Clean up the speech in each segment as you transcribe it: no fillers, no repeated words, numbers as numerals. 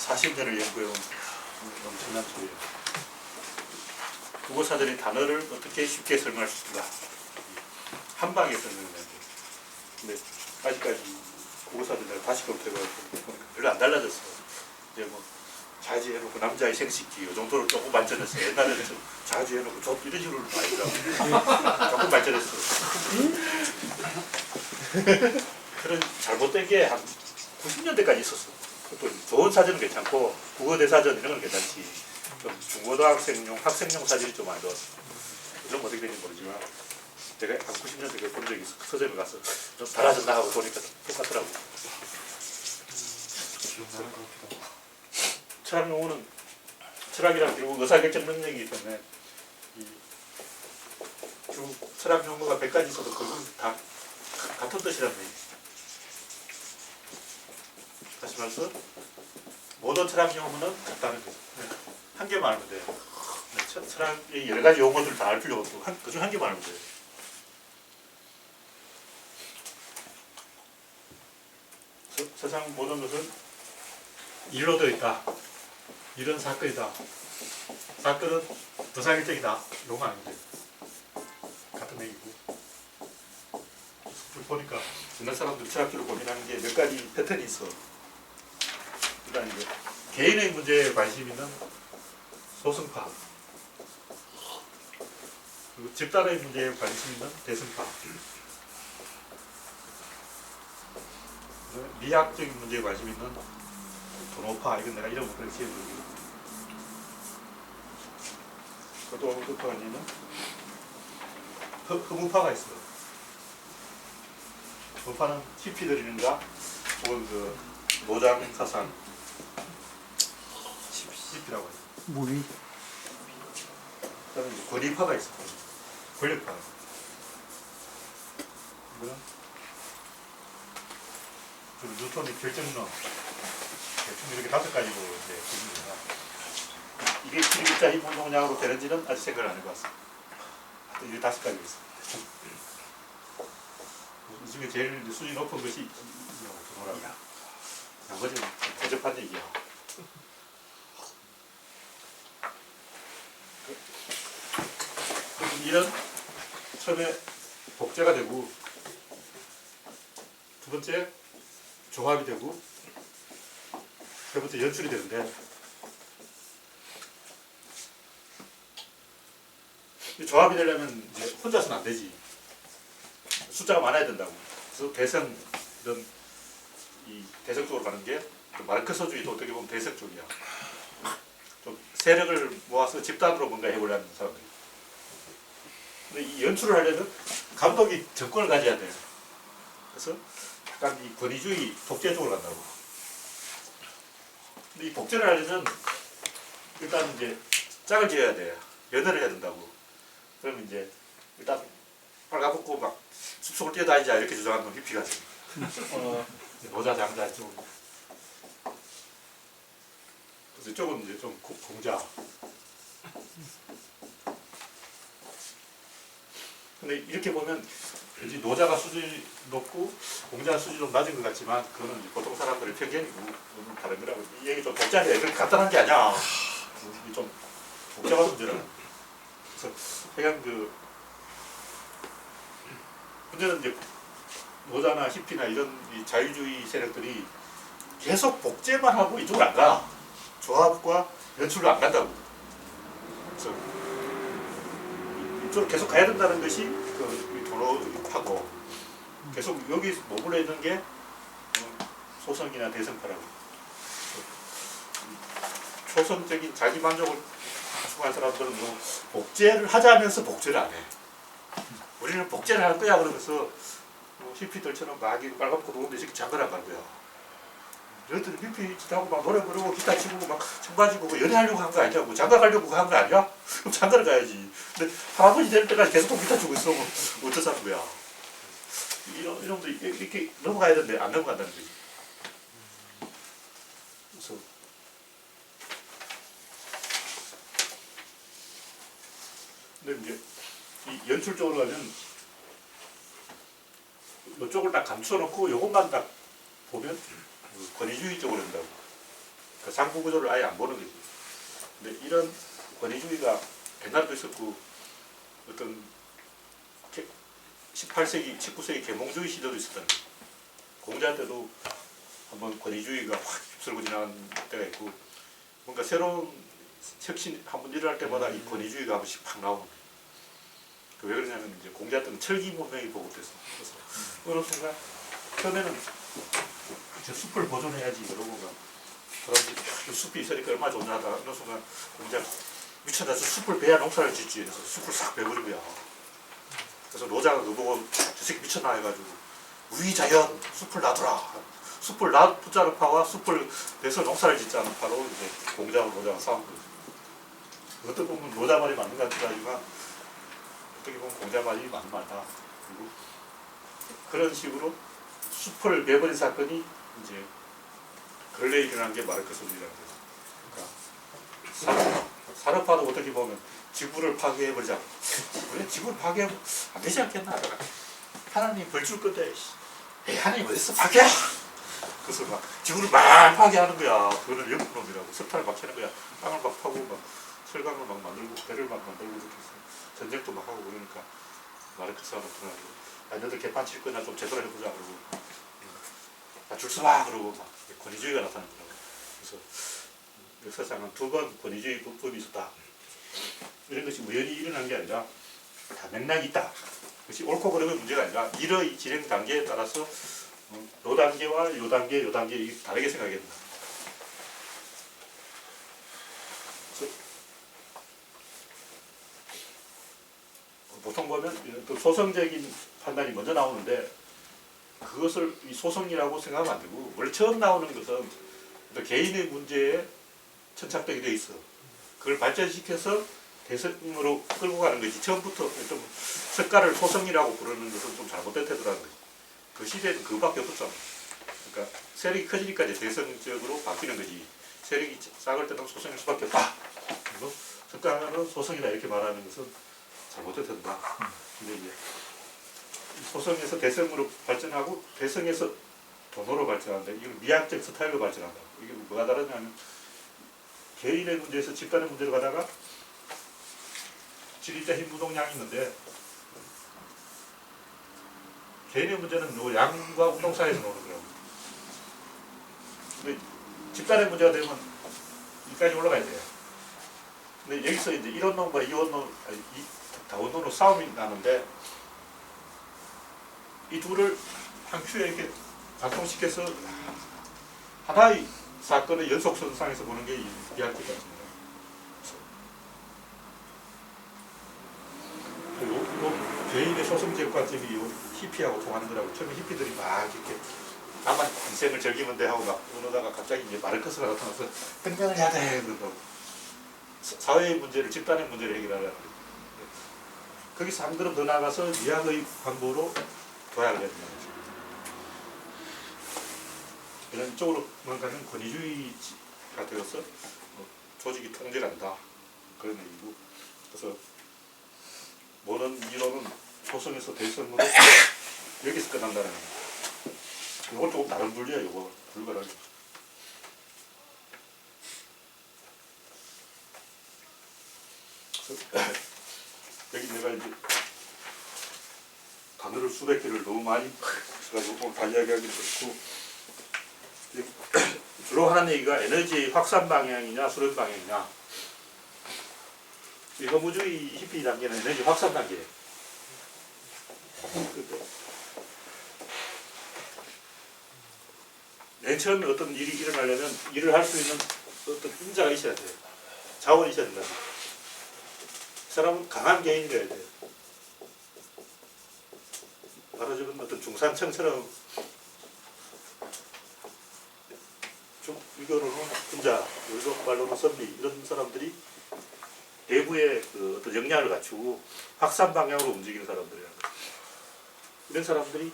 40년을 연구해온 엄청난 소리예요. 국어사전이 단어를 어떻게 쉽게 설명할 수 있을까? 한 방에 설명을 해야 돼요. 근데 아직까지 국어사전을 다시 검토해보니까 별로 안 달라졌어요. 이제 뭐 자지 해놓고 남자의 생식기 이 정도로 조금 발전했어요. 옛날에는 좀 자지 해놓고 좀 이런 식으로 많이 더라고요. 조금 발전했어요. 그런 잘못된 게 한 90년대까지 있었어. 또 좋은 사전은 괜찮고 국어대사전 이런 건 괜찮지. 좀 중고등학생용 학생용 사전이 좀 안 좋았어. 요즘 어떻게 되는지 모르지만 제가 한 90년대에 본 적이 있어. 서점에 가서 좀 달라졌나 하고 보니까 똑같더라고. 철학 용어는 철학이란 결국 의사결정 능력이기 때문에 결국 철학 용어가 100가지 있어도 결국 다 같은 뜻이란 얘기죠. 다시 말해서 모든 철학 용어는 같다는 거죠. 한 개만 알면 돼요. 철학의 여러 가지 용어들 다 알 필요가 없고 그중 한 개만 알면 돼요. 세상 모든 것은 일로 되어 있다. 일은 사건이다. 사건은 도사결정이다. 이런 거 아니면 돼요. 같은 얘기고. 보니까 옛날 사람들이 철학기로 고민하는 게 몇 가지 패턴이 있어. 일단 이제 개인의 문제에 관심 있는 소승파, 그리고 집단의 문제에 관심 있는 대승파, 미학적인 문제에 관심 있는 분호파, 이건 내가 이런 것들을 지어주고, 또 어느 파가 있냐면 허무파가 있어요. 허무파는 히피들이는가 혹은 그 노장 사상 히피라고 해요. 무위. 그다음에 권위파가 있어요. 권력파. 이거는 뉴턴의 결정론 대충 이렇게 5가지로 이제 보입니다. 이게 길이자 힘 운동량으로 되는지는 아직 생각을 안 해봤어요. 이게 5가지가 있어요. 이 중에 제일 수준이 높은 것이 뭐라고? 나머지는 대접한 얘기야. 이런 처음에 복제가 되고 두 번째 종합이 되고 세 번째 연출이 되는데 조합이 되려면 이제 혼자서는 안 되지. 숫자가 많아야 된다고. 그래서 대성 이런 이 대성 쪽으로 가는 게 마르크스주의도 어떻게 보면 대성 쪽이야. 좀 세력을 모아서 집단으로 뭔가 해보려는 사람들. 근데 이 연출을 하려면 감독이 정권을 가져야 돼요. 그래서 약간 이 권위주의 독재 쪽으로 간다고. 근데 이 독재를 하려면 일단 이제 짝을 지어야 돼요. 연애를 해야 된다고. 그러면 이제 일단 빨가벗고 막 숲속을 뛰어다니자 이렇게 주장하는 건 히피 같은 노자 장자 이쪽. 그래서 이쪽은 이제 좀 공자. 근데 이렇게 보면 왠지 노자가 수준이 높고 공자 수준이 좀 낮은 것 같지만 그거는 이제 보통 사람들의 편견이고 그건 다른 거라고. 이 얘기 좀 복잡해. 그렇게 간단한 게 아니야. 이게 좀 복잡한 문제라고. 그래서 하여간 그 문제는 이제 노자나 히피나 이런 이 자유주의 세력들이 계속 복제만 하고 이쪽으로 안 가. 조합과 연출로 안 간다고. 그래서 이쪽으로 계속 가야 된다는 것이 그 도로하고 계속 여기 머물러 있는 게 소성이나 대성파라고. 초성적인 자기 만족을 추구한 사람들은 뭐 복제를 하자면서 복제를 안 해. 우리는 복제를 할 거야 그러면서 뭐 히피들처럼 막 빨갛고 더운데 이렇게 장가를 안 갈 거야. 너희들은 히피 짓하고 막 노래 부르고 기타 치고 막 청바지 보고 연애하려고 한 거 아니냐고. 장가 가려고 한 거 아니야? 그럼 장가를 가야지. 근데 할아버지 될 때까지 계속 기타 치고 있어. 어쩌자는 거야. 이런 거 이렇게 넘어가야 되는데 안 넘어간다는 거지. 그래서 근데 이제 이 연출적으로 가면 이쪽을 딱 감춰놓고 이것만 딱 보면 권위주의 쪽으로 된다고. 그 상부 구조를 아예 안 보는 거지. 근데 이런 권위주의가 옛날에도 있었고 어떤 18세기, 19세기 계몽주의 시대도 있었다는 거예요. 공자 때도 한번 권위주의가 확 휩쓸고 지나간 때가 있고 뭔가 새로운 혁신 한번 일어날 때마다 이 권위주의가 한 번씩 팍 나오는 거예요. 왜 그러냐면 이제 공자 때는 철기 문명이 보급됐어. 그래서 어느 순간 처음에는 저 숲을 보존해야지 이러고 막 그런 숲이 있으니까 얼마나 좋냐 하다가 어느 순간 공자 미쳤다 저 숲을 베야 농사를 짓지 그래서 숲을 싹 베버린 거야. 그래서 노자가 그거 보고 저 새끼 미쳤나 해가지고 우이자연 숲을 놔두라. 숲을 놔두자는 파와 숲을 베서 농사를 짓자는 파로 이제 공자하고 노자가 싸운 거죠. 어떻게 보면 노자 말이 맞는 것 같기도 하지만 어떻게 보면 공자 말이 맞는 말이다. 그리고 그런 식으로 숲을 베버린 사건이 이제 근래에 일어난 게 마르크스 주의라는 거죠. 그러니까 산업화도 어떻게 보면 지구를 파괴해버리자. 왜 지구를 파괴하면 안 되지 않겠나? 하나님 벌 줄 건데 에이 하나님 어딨어 파괴야! 그래서 막 지구를 막 파괴하는 거야. 그거는 영국놈이라고 석탄을 막 캐는 거야. 땅을 막 파고 막 철강을 막 만들고 배를 막 만들고 이렇게 해서 전쟁도 막 하고 그러니까 마르크스가 나타나고 야 너들 개판 칠 거냐 좀 제대로 해보자 그러고 야 줄 서봐 그러고 막 권위주의가 나타나더라고. 그래서 역사상은 두 번 권위주의 법이 있었다. 이런 것이 우연히 일어난 게 아니라 다 맥락이 있다. 그것이 옳고 그름의 문제가 아니라 일의 진행 단계에 따라서 요 단계와 요 단계, 요 단계 다르게 생각해야 된다. 보통 보면 또 소성적인 판단이 먼저 나오는데 그것을 이 소성이라고 생각하면 안 되고 원래 처음 나오는 것은 개인의 문제에 천착되게 돼 있어. 그걸 발전시켜서 대성으로 끌고 가는 거지. 처음부터 어떤 석가를 소성이라고 부르는 것은 좀 잘못된 태도라는 거지. 그 시대는 그거밖에 없었잖아. 그러니까 세력이 커지니까 이제 대성적으로 바뀌는 거지. 세력이 작을 때는 소성일 수밖에 없다. 그리고 석가는 소성이다 이렇게 말하는 것은 잘못된 태도다. 근데 이제 소성에서 대성으로 발전하고 대성에서 돈으로 발전한다. 이건 미학적 스타일로 발전한다. 이게 뭐가 다르냐면 개인의 문제에서 집단의 문제로 가다가 지리자 힘무동량이 있는데 개인의 문제는 요 양과 운동 사이에서 노는 거라고. 근데 집단의 문제가 되면 여기까지 올라가야 돼요. 근데 여기서 이제 일원론과 이원론, 다원론으로 싸움이 나는데 이 둘을 한 큐에 이렇게 작동시켜서 하나의 사건의 연속선상에서 보는 게 이해할 것 같습니다. 그리고 개인의 소성적 관점이 히피하고 통하는 거라고. 처음에 히피들이 막 이렇게 나만 인생을 즐기면 돼 하고 막 그러다가 갑자기 이제 마르크스가 나타나서 혁명을 해야 돼 그런다고. 사회의 문제를, 집단의 문제를 해결하려는 거예요. 거기서 한 걸음 더 나가서 미학의 방법으로 도약을 해야 된다는 거죠. 이런 쪽으로 뭔가는 권위주의가 되어서 조직이 통제한다 그런 얘기고. 그래서 모든 이론은 소성에서 대성으로 여기서 끝난다는 거예요. 이건 조금 다른 분리야. 이거 불가하게. 여기 내가 이제 단어를 수백 개를 너무 많이 써가지고 오늘 다 이야기하기도 그렇고 주로 하는 얘기가 에너지의 확산 방향이냐 수렴 방향이냐. 이 허무주의 히피 단계는 에너지 확산 단계예요. 맨 처음에 어떤 일이 일어나려면 일을 할 수 있는 어떤 인자가 있어야 돼요. 자원이 있어야 된다. 그 사람은 강한 개인이어야 돼요. 바로 지금 어떤 중산층처럼 이거로는 혼자, 여기서 말로는 선비 이런 사람들이 내부의 그 어떤 역량을 갖추고 확산 방향으로 움직이는 사람들이라는 거예요. 이런 사람들이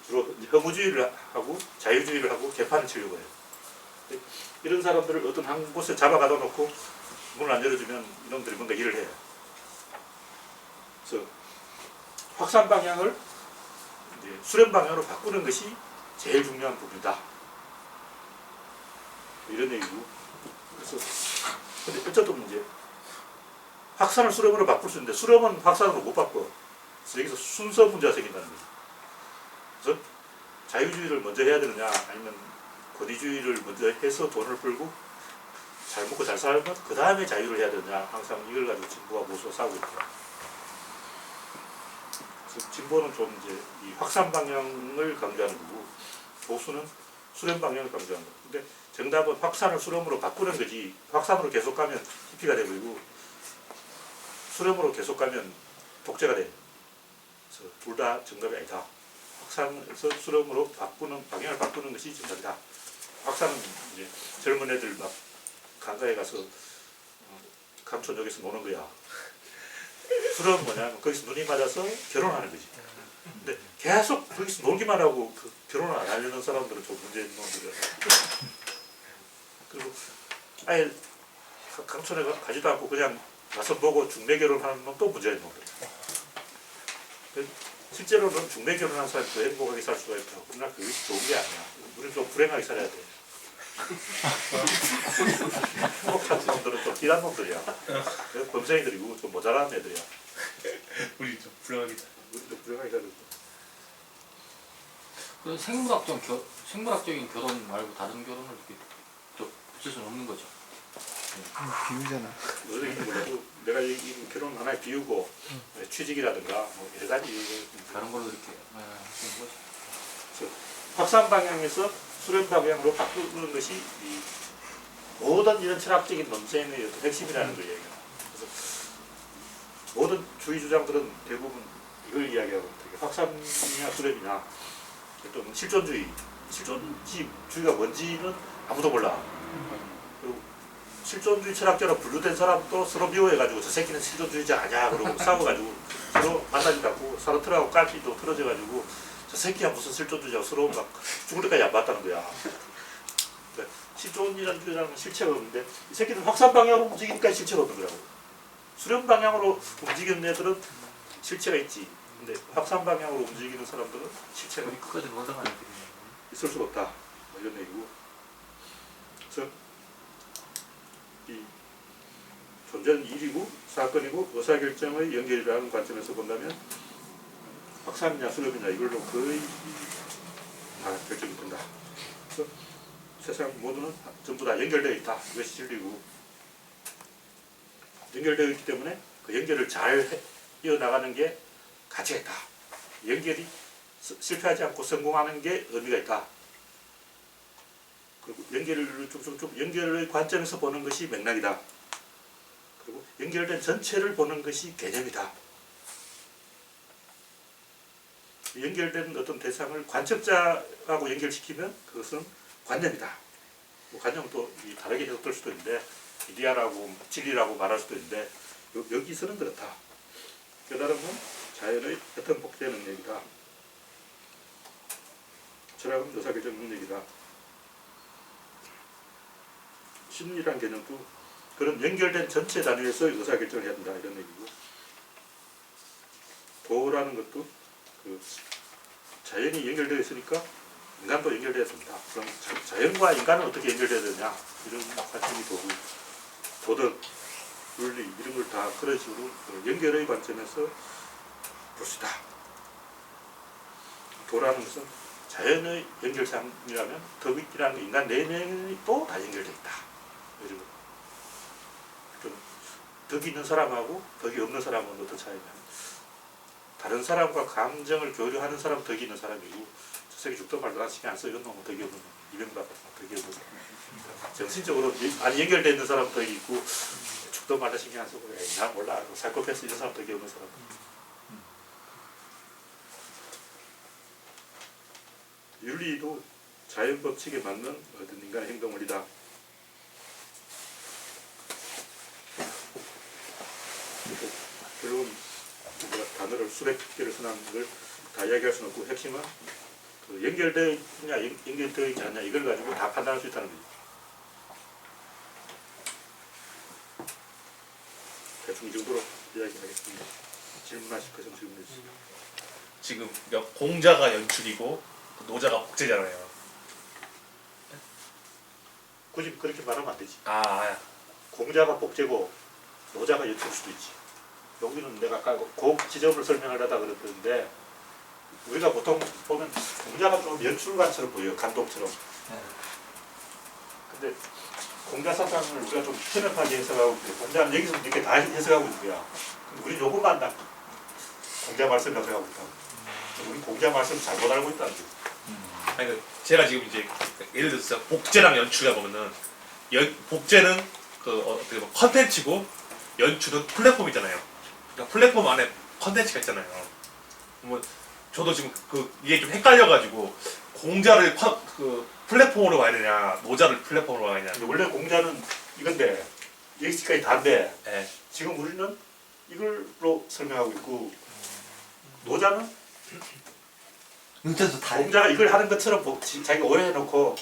주로 허무주의를 하고 자유주의를 하고 개판을 치려고 해요. 이런 사람들을 어떤 한 곳에 잡아가둬 놓고 문을 안 열어주면 이놈들이 뭔가 일을 해요. 그래서 확산 방향을 이제 수렴 방향으로 바꾸는 것이 제일 중요한 부분이다. 이런 얘기고. 그래서 근데 어쨌든 이제 확산을 수렴으로 바꿀 수 있는데 수렴은 확산으로 못 바꿔. 그래서 여기서 순서 문제가 생긴다는 거죠. 그래서 자유주의를 먼저 해야 되느냐 아니면 권위주의를 먼저 해서 돈을 벌고 잘 먹고 잘 살면 그 다음에 자유를 해야 되느냐 항상 이걸 가지고 진보와 보수가 싸우고 있다. 그래서 진보는 좀 이제 이 확산 방향을 강조하는 거고 보수는 수렴 방향을 강조하는 거고. 근데 정답은 확산을 수렴으로 바꾸는 거지 확산으로 계속 가면 히피가 되고 수렴으로 계속 가면 독재가 돼. 그래서 둘 다 정답이 아니다. 확산에서 수렴으로 바꾸는 방향을 바꾸는 것이 정답이다. 확산은 이제 젊은 애들 막 강가에 가서 감촌역에서 노는 거야. 수렴은 뭐냐면 거기서 눈이 맞아서 결혼하는 거지. 근데 계속 거기서 놀기만 하고 그 결혼을 안 하려는 사람들은 좀 문제 있는 놈들이야. 그리고 아예 강촌에 가지도 않고 그냥 가서 보고 중매 결혼하는 놈 또 문제 있는 놈들. 실제로는 중매 결혼한 사람이 더 행복하게 살 수가 있다고. 그러나 그것이 좋은 게 아니야. 우리는 좀 불행하게 살아야 돼. 행복한 놈들은 좀 끼란 놈들이야. 범생이들이고 좀 모자란 애들이야. 우리 좀 불행하게. 우리 좀 불행하게 살아야 돼. 그 생물학적인 결혼 말고 다른 결혼을 이렇게 또 붙일 수는 없는 거죠. 비유잖아. 몰라도 내가 얘기한 결혼 하나에 비우고 취직이라든가 뭐 여러 가지 다른 걸로 이렇게 하는 거죠. 그래서 확산 방향에서 수렴 방향으로 바꾸는 것이 이 모든 이런 철학적인 논쟁의 어떤 핵심이라는 걸 얘기해요. 그래서 모든 주의 주장들은 대부분 이걸 이야기하고 있다. 확산이냐 수렴이냐 또 실존주의가 뭔지는 아무도 몰라. 그리고 실존주의 철학자로 분류된 사람도 서로 미워해가지고 저 새끼는 실존주의자 아니야 그러고 싸워가지고 서로 만나지도 않고 서로 틀어가고 깔피도 틀어져가지고 저 새끼야 무슨 실존주의자고 서로 막 죽을 때까지 안 봤다는 거야. 그러니까 실존이라는 주의라는 실체가 없는데 이 새끼는 확산 방향으로 움직이니까 실체가 없는 거라고. 수렴 방향으로 움직이는 애들은 실체가 있지. 근데 확산 방향으로 움직이는 사람들은 실체가 끝까지 원상하는 게 있을 수가 없다. 뭐 이런 얘기고. 그래서 이 존재는 일이고 사건이고 의사결정의 연결이라는 관점에서 본다면 확산이냐 수렴이냐 이걸로 거의 다 결정이 된다. 그래서 세상 모두는 전부 다 연결되어 있다. 이것이 진리고 연결되어 있기 때문에 그 연결을 잘 이어나가는 게 가치가 있다. 연결이 실패하지 않고 성공하는 게 의미가 있다. 그리고 연결을 쭉쭉쭉 연결의 관점에서 보는 것이 맥락이다. 그리고 연결된 전체를 보는 것이 개념이다. 연결된 어떤 대상을 관점자하고 연결시키면 그것은 관념이다. 뭐 관념은 또 다르게 해석될 수도 있는데 이데아라고 진리라고 말할 수도 있는데 여기서는 그렇다. 깨달음은 자연의 어떤 복제 능력이다. 철학은 의사결정 능력이다. 심리란 개념도 그런 연결된 전체 단위에서 의사결정을 해야 된다 이런 얘기고 도라는 것도 그 자연이 연결되어 있으니까 인간도 연결되어야 된다. 그럼 자연과 인간은 어떻게 연결되어야 되냐 이런 관점이 도구 도덕, 윤리 이런 걸 다 그런 식으로 연결의 관점에서 볼 수 있다. 도라는 것은 자연의 연결상이라면 덕이라는 인간 내면도 다 연결되어 있다. 덕이 있는 사람하고 덕이 없는 사람은 어떤 차이냐. 다른 사람과 감정을 교류하는 사람은 덕이 있는 사람이고 저 새끼 죽도 말도 안 신경 안 써. 이런 놈은 덕이 없는 놈. 이명박 덕이 없는 사람. 정신적으로 안 연결되어 있는 사람은 덕이 있고 죽도 말도 신경 안 쓰고 난 몰라. 사이코패스 이런 사람 덕이 없는 사람. 윤리도 자연 법칙에 맞는 어떤 인간의 행동 원리다. 결국은 단어를 수백 개를 써놨는 걸 다 이야기할 수는 없고 핵심은 그 연결되어 있냐 연결되어 있지 않냐 이걸 가지고 다 판단할 수 있다는 거죠. 대충 이 정도로 이야기하겠습니다. 질문하실 것은 질문해 주세요. 지금 공자가 연출이고 노자가 복제잖아요. 굳이 그렇게 말하면 안 되지. 아, 공자가 복제고 노자가 연출일 수도 있지. 여기는 내가 아까 그 지점을 설명하려다 그랬는데 우리가 보통 보면 공자가 좀 연출가처럼 보여요. 감독처럼. 근데 공자 사상을 우리가 좀 편협하게 해석하고 있는데 공자는 여기서 이렇게 다 해석하고 있는 거야. 근데 우리 요것만 다 공자 말씀 해석하고 있다. 우리 공자 말씀 잘못 알고 있다는 거지. 아니 그 제가 지금 이제 예를 들어서 복제랑 연출이라 보면은 복제는 어떻게 보면 컨텐츠고 연출은 플랫폼이잖아요. 그러니까 플랫폼 안에 컨텐츠가 있잖아요. 뭐 저도 지금 이게 좀 헷갈려가지고 공자를 플랫폼으로 봐야 되냐, 노자를 플랫폼으로 봐야 되냐. 근데 원래 공자는 이건데 여기까지 다인데 예. 지금 우리는 이걸로 설명하고 있고 노자는 문자도 다 해. 공자가 이걸 하는 것처럼 자기가 오해해놓고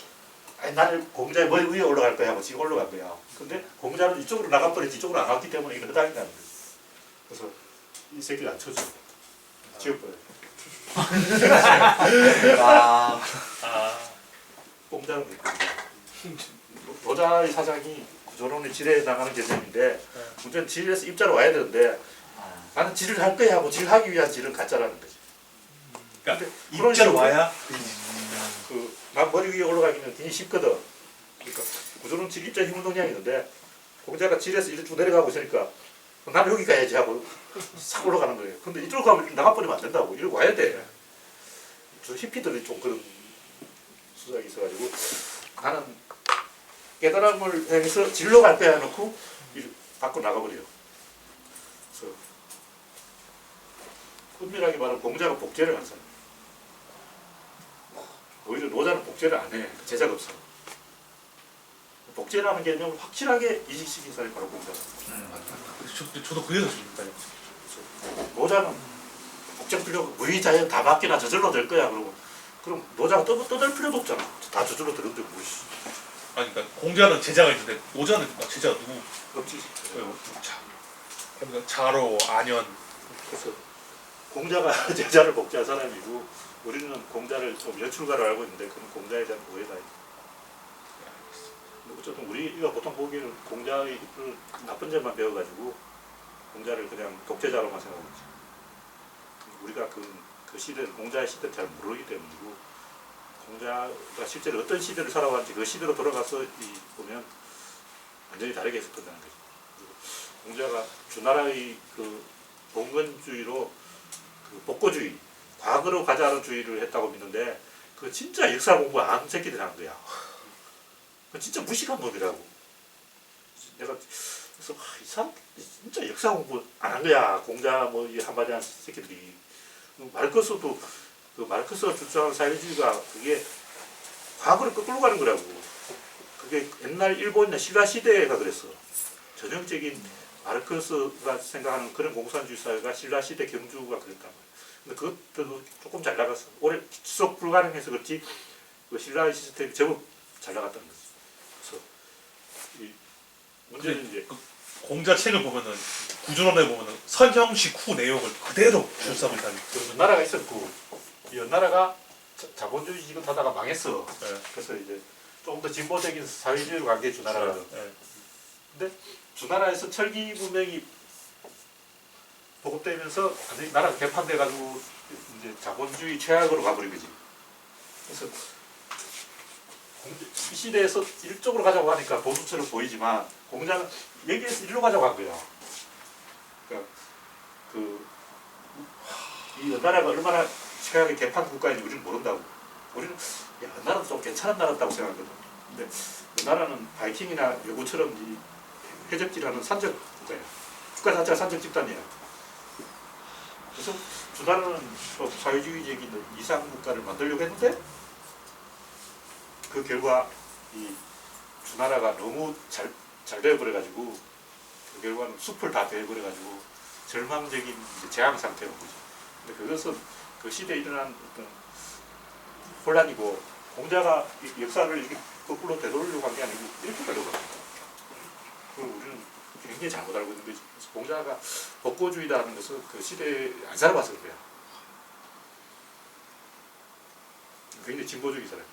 아니, 나는 공자의 머리 위에 올라갈 거야 하고 지금 올라간 거야. 근데 공자는 이쪽으로 나가버리지 이쪽으로 안 갔기 때문에 이건 허당이라는 거지. 그래서 이 새끼를 안 쳐줘. 지워버려. 아, 공자는 노자의 사상이 구조론의 지뢰에 나가는 개념인데 문제는 지뢰에서 입자로 와야 되는데 나는 질을 할 거야 하고 질하기 위한 질은 가짜라는 거지. 그러니까 그런 입자로 식으로 와야 난 머리 위에 올라가기는 굉장히 쉽거든. 그러니까 구조론 질 입자 힘 운동량이 있는데 공자가 질에서 이렇게 쭉 내려가고 있으니까 나는 여기 가야지 하고 싹 올라가는 거예요. 근데 이쪽으로 가면 나가버리면 안 된다고. 이리로 와야 돼. 저 히피들이 좀 그런 수작이 있어가지고 나는 깨달음을 해서 질로 갈 거야 해놓고 밖으로 나가버려요. 그래서 은밀하게 말하면 공자가 복제를 한 사람. 오히려 노자는 복제를 안 해. 제자가 없어. 복제라는 개념을 확실하게 이식시킨 사람이 바로 공자다. 저도 그래서 지금까지. 노자는 복제 필요 무의자연 다 맡기나 저절로 될 거야. 그럼 노자가 떠들 필요도 없잖아. 다 저절로 되는데 뭐. 아니 그러니까 공자는 제자가 있는데 노자는 제자가 누구? 없지. 그러니까 자로 안연. 그래서 공자가 제자를 복제한 사람이고 우리는 공자를 좀 연출가로 알고 있는데 그건 공자에 대한 오해다. 어쨌든 우리가 보통 보기에는 공자의 나쁜 점만 배워가지고 공자를 그냥 독재자로만 생각하고 있지. 우리가 그 시대를 공자의 시대를 잘 모르기 때문이고 공자가 실제로 어떤 시대를 살아왔는지 그 시대로 돌아가서 보면 완전히 다르게 해석된다는 거죠. 공자가 주나라의 그 봉건주의로 그 복고주의, 과거로 가자는 주의를 했다고 믿는데 그 진짜 역사 공부 안 하는 새끼들이 하는 거야. 그 진짜 무식한 놈이라고. 내가 그래서 이 사람 진짜 역사 공부 안 한 거야. 공자 뭐 한마디 하는 새끼들이. 마르크스도 그 마르크스가 주장하는 사회주의가 그게 과거를 거꾸로 가는 거라고. 그게 옛날 일본이나 신라 시대가 그랬어. 전형적인 마르크스가 생각하는 그런 공산주의 사회가 신라 시대 경주가 그랬단 말이야. 근데 그것도 조금 잘 나갔어. 오래 지속 불가능해서 그렇지 그 신라 시스템이 제법 잘 나갔다는 거지. 그래서 이 문제는 이제 공자 책을 보면은 구조론에 보면은 선형식 후 내용을 그대로 출석을 하는. 그 연나라가 있었고 이 연나라가 자본주의 지금 하다가 망했어. 네. 그래서 이제 조금 더 진보적인 사회주의로 간 게 주나라거든. 네. 근데 주나라에서 철기 문명이 보급되면서 완전히 나라가 개판돼가지고 이제 자본주의 최악으로 가버린 거지. 그래서 이 시대에서 이쪽으로 가자고 하니까 보수처럼 보이지만 공자는 여기에서 이리로 가자고 한 거야. 그러니까 이 연나라가 얼마나 최악의 개판 국가인지 우리는 모른다고. 우리는 야, 연나라도 좀 괜찮은 나라다고 생각하거든. 근데 연나라는 바이킹이나 외구처럼 이 해적질하는 산적 국가야. 국가 자체가 산적 집단이야. 그래서 주나라는 사회주의적인 이상 국가를 만들려고 했는데 그 결과 이 주나라가 너무 잘 되어버려가지고 그 결과는 숲을 다 베어버려가지고 절망적인 재앙 상태가 온 거죠. 근데 그것은 그 시대에 일어난 어떤 혼란이고 공자가 역사를 이렇게 거꾸로 되돌리려고 한 게 아니고 이렇게 가려고 합니다. 그걸 우리는 굉장히 잘못 알고 있는 거지. 그래서 공자가 복고주의다 하는 것은 그 시대에 안 살아봤을 거야. 굉장히 진보적인 사람이야.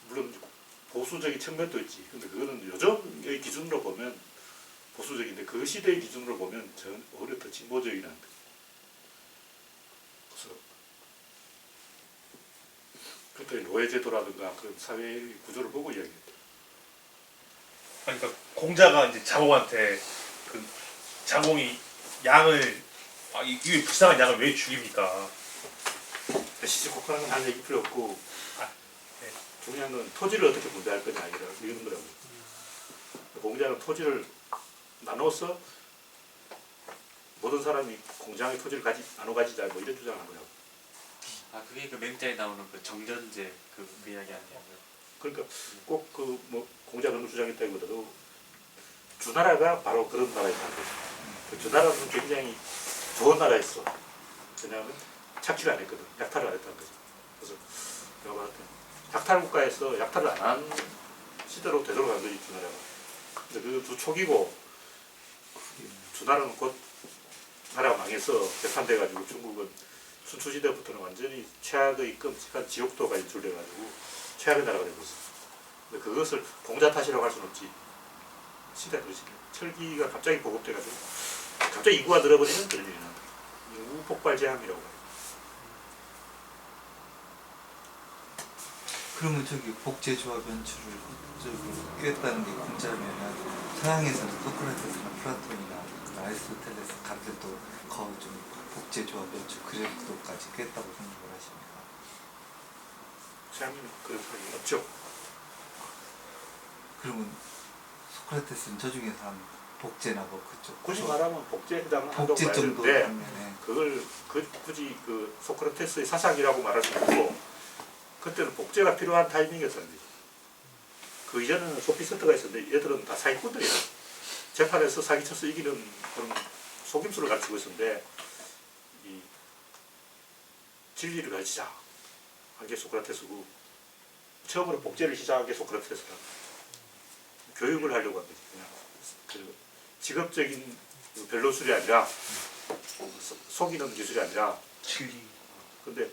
물론 보수적인 측면도 있지. 근데 그거는 요즘의 기준으로 보면 보수적인데 그 시대의 기준으로 보면 전 오히려 더 진보적이라는 거예요. 그래서 그때 노예제도라든가 그런 사회 구조를 보고 이야기했다. 그러니까 공자가 이제 자공한테 그 자공이 양을 이 불쌍한 양을 왜 죽입니까? 시시콜콜한 건 한 얘기 필요 없고 네. 중요한 건 토지를 어떻게 분배할 거냐 이런 거라고. 공자는 토지를 나눠서 모든 사람이 공장의 토지를 나눠 가지자 뭐 이런 주장을 한 거라고. 아 그게 그 맹자에 나오는 그 정전제 그 이야기 아니에요? 그러니까 꼭 그 뭐 공자가 그런 주장했다기보다도 주나라가 바로 그런 나라였다는 거죠. 그 주나라는 굉장히 좋은 나라였어. 왜냐하면 착취를 안 했거든. 약탈을 안 했다는 거죠. 그래서 내가 봤을 때 약탈 국가에서 약탈을 안 한 시대로 되돌아간 거지 주나라가. 근데 그 초기고 주나라는 곧 나라가 망해서 개판돼가지고 중국은 순추시대부터는 완전히 최악의 끔찍한 지옥도가 인출돼가지고 최악의 나라가 되었어. 근데 그것을 공자 탓이라고 할 수는 없지. 시대가 그렇지. 철기가 갑자기 보급돼가지고 갑자기 인구가 늘어버리는 그런 일이 난다. 인구 폭발 재앙이라고 해요. 그러면 저기 복제조합 연출을 저기 꿰었다는 게 공짜면 서양에서는 소크라테스나 플라톤이나 아리스토텔레스 같은 또 거의 좀 복제조합 연출 그 정도까지 꿰었다고 생각을 하십니까? 재앙은 그런 사람이 없죠. 그러면 소크라테스는 저 중에서 한 복제나 뭐 그쪽 굳이 말하면 복제에 해당한다고 복제 봐야 정도 되는데 하면 그걸 굳이 그 소크라테스의 사상이라고 말할 수는 없고 그때는 복제가 필요한 타이밍이었다는 거죠. 그 이전에는 소피스트가 있었는데 얘들은 다 사기꾼들이야. 재판에서 사기쳐서 이기는 그런 속임수를 가르치고 있었는데 이 진리를 가르치자 한 게 소크라테스고 처음으로 복제를 시작한 게 소크라테스라는 교육을 하려고 한 거지. 그냥 그 직업적인 변론술이 아니라 속이는 기술이 아니라 진리. 근데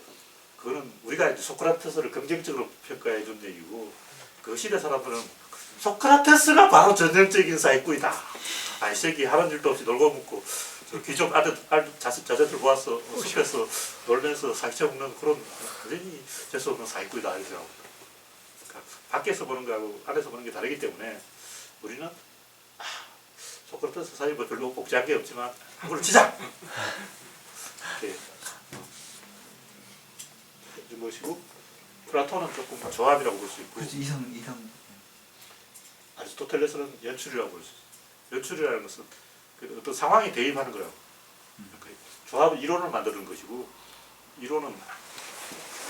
그거는 우리가 이제 소크라테스를 긍정적으로 평가해 준 얘기고 그 시대 사람들은 소크라테스가 바로 전형적인 사기꾼이다. 이 새끼 하는 일도 없이 놀고 먹고 저 귀족 자제들 모아서 숲에서 놀면서 사기쳐 먹는 그런 완전히 재수 없는 사기꾼이다 이렇게 하고. 그러니까 밖에서 보는 거하고 안에서 보는 게 다르기 때문에 우리는 소크라테스 사실 뭐 별로 복잡한 게 없지만 한국을 치자. 이렇게 것이고 플라톤은 조금 조합이라고 볼 수 있고 그렇지 이상 아리스토텔레스는 연출이라고 볼 수 있어요. 연출이라는 것은 그 어떤 상황에 대입하는 거라고. 그러니까 조합은 이론을 만드는 것이고 이론은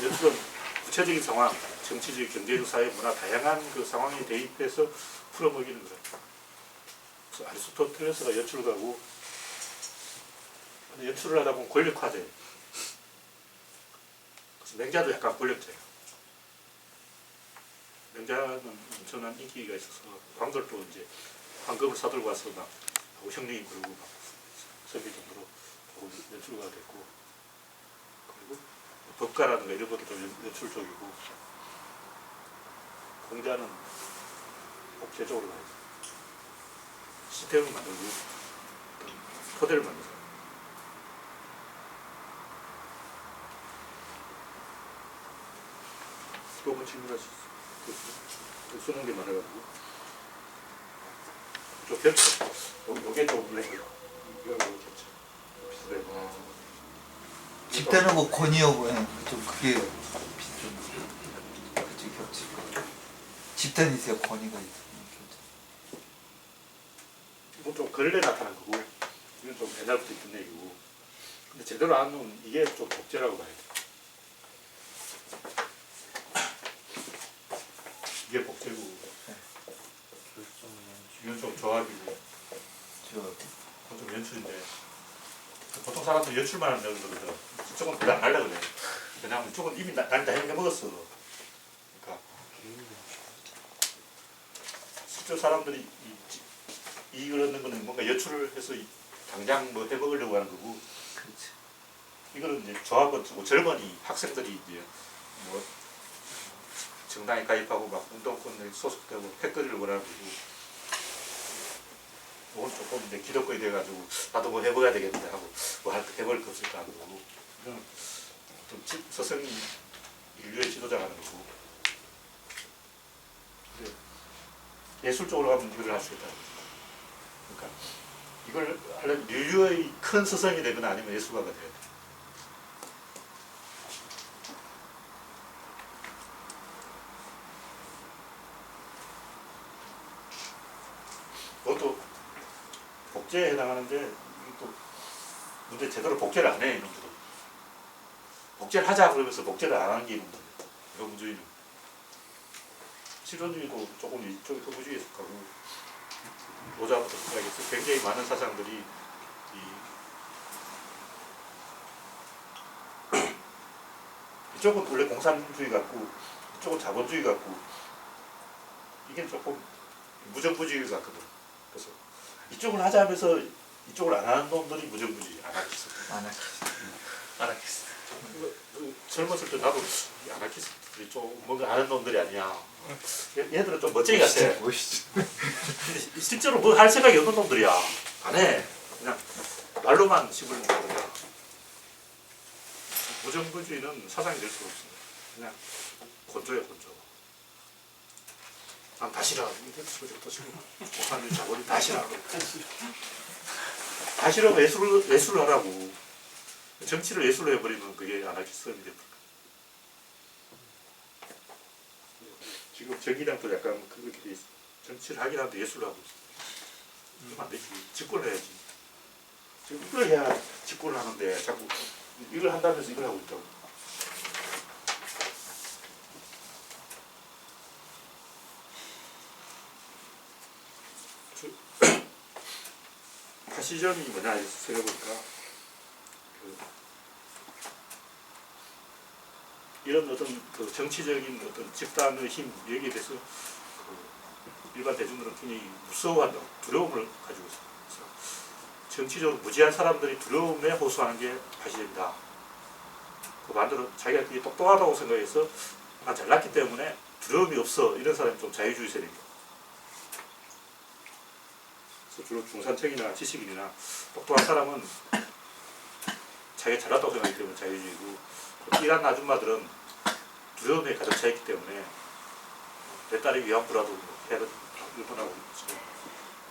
연출은 구체적인 상황, 정치적, 경제적, 사회, 문화 다양한 그 상황에 대입해서 풀어먹이는 거예요. 그래서 아리스토텔레스가 연출을 가고 연출을 하다 보면 권력화돼요. 맹자도 약간 권력자예요. 맹자는 엄청난 인기가 있어서 황들도 이제 황금을 사들고 와서 막 형님 그러고 막 섬길 정도로 연출가 됐고 그리고 법가라든가 이런 것도 좀 연출 쪽이고 공자는 복제적으로 가야죠. 시스템을 만들고 토대를 만들고 또 뭐 질문할 수 있어. 쓰는 게 많아가지고. 저 겹쳐. 요게 좀 블랙이야. 이거 겹쳐. 비슷해. 집단하고 권위하고 좀 그게 비슷한 그쪽 겹칠 거. 집단이 있어야 권위가 있으면 뭐좀 근래 나타난 거고 이건 좀 옛날부터 있던 얘기고 근데 제대로 안 하면 이게 좀 복제라고 봐야 돼. 이게 복제고 이건 좀 조합이고 그건 좀 연출인데 보통 사람들 연출만 하는 거거든. 이쪽은 별로 안 하려고 그래. 왜냐하면 이쪽은 이미 난 다 해먹었어. 그러니까 실제 사람들이 이익을 얻는 거는 뭔가 연출을 해서 당장 뭐 해먹으려고 하는 거고 그렇지. 이거는 이제 조합은 젊은이 학생들이 이제 뭐 정당에 가입하고 막 운동권에 소속되고 패거리를 원하고 오늘 조금 이제 기득권이 돼가지고 나도 뭐 해봐야 되겠는데 하고 뭐 해볼 거 없을까 하고 이건 어떤 서성이 인류의 지도자가 하는 거고 근데 예술 쪽으로 가면 이걸 할 수 있다. 그러니까 이걸 하려면 인류의 큰 서성이 되거나 아니면 예술가가 돼야 돼. 그것도 복제에 해당하는데 이게 또 문제 제대로 복제를 안 해 이놈들은. 복제를 하자 그러면서 복제를 안 하는 게 이놈들. 의무주의는. 실존주의도 조금 이쪽에 의무주의에 속하고 노자부터 시작해서 굉장히 많은 사상들이 이쪽은 원래 공산주의 같고 이쪽은 자본주의 같고 이게 조금 무정부주의 같거든. 그래서 이쪽을 하자 하면서 이쪽을 안 하는 놈들이 무정부주의, 아나키스트. 아나키스트. 젊었을 때 나도 이 아나키스트들이 좀 뭔가 아는 놈들이 아니야. 얘들은 좀 멋쟁이 같아. 멋있죠. 근데 실제로 뭐 할 생각이 없는 놈들이야. 안 해. 그냥 말로만 씹을 놈들이야. 무정부주의는 사상이 될 수가 없어. 그냥 곤조야 곤조. 난 다시라. 이게 소리부터 지금 공산주의 자본이 다시라. 다시라고 예술을 하라고. 정치를 예술로 해버리면 그게 아나키스트이 돼버려. 지금 정의당도 약간 그렇게 돼 있어. 정치를 하긴 하는데 예술을 하고 있어. 그러면 안 되지. 직권을 해야지. 지금 이걸 해야 직권을 하는데 자꾸 이걸 한다면서 이걸 하고 있다고. 파시즘이 뭐냐 생각해보니까 이런 어떤 그 정치적인 어떤 집단의 힘 여기에 대해서 그 일반 대중들은 굉장히 무서워한다, 두려움을 가지고 있어요. 그래서 정치적으로 무지한 사람들이 두려움에 호소하는 게 파시즘이다. 그 반대로 자기가 되게 똑똑하다고 생각해서 약간 잘났기 때문에 두려움이 없어 이런 사람이 좀 자유주의 세력이다. 그래서 주로 중산층이나 지식인이나 똑똑한 사람은 자기가 잘났다고 생각하기 때문에 자유주의고 일하는 아줌마들은 두려움에 가득 차 있기 때문에 내 딸이 위안부라도 뭐 해야 일본하고 지금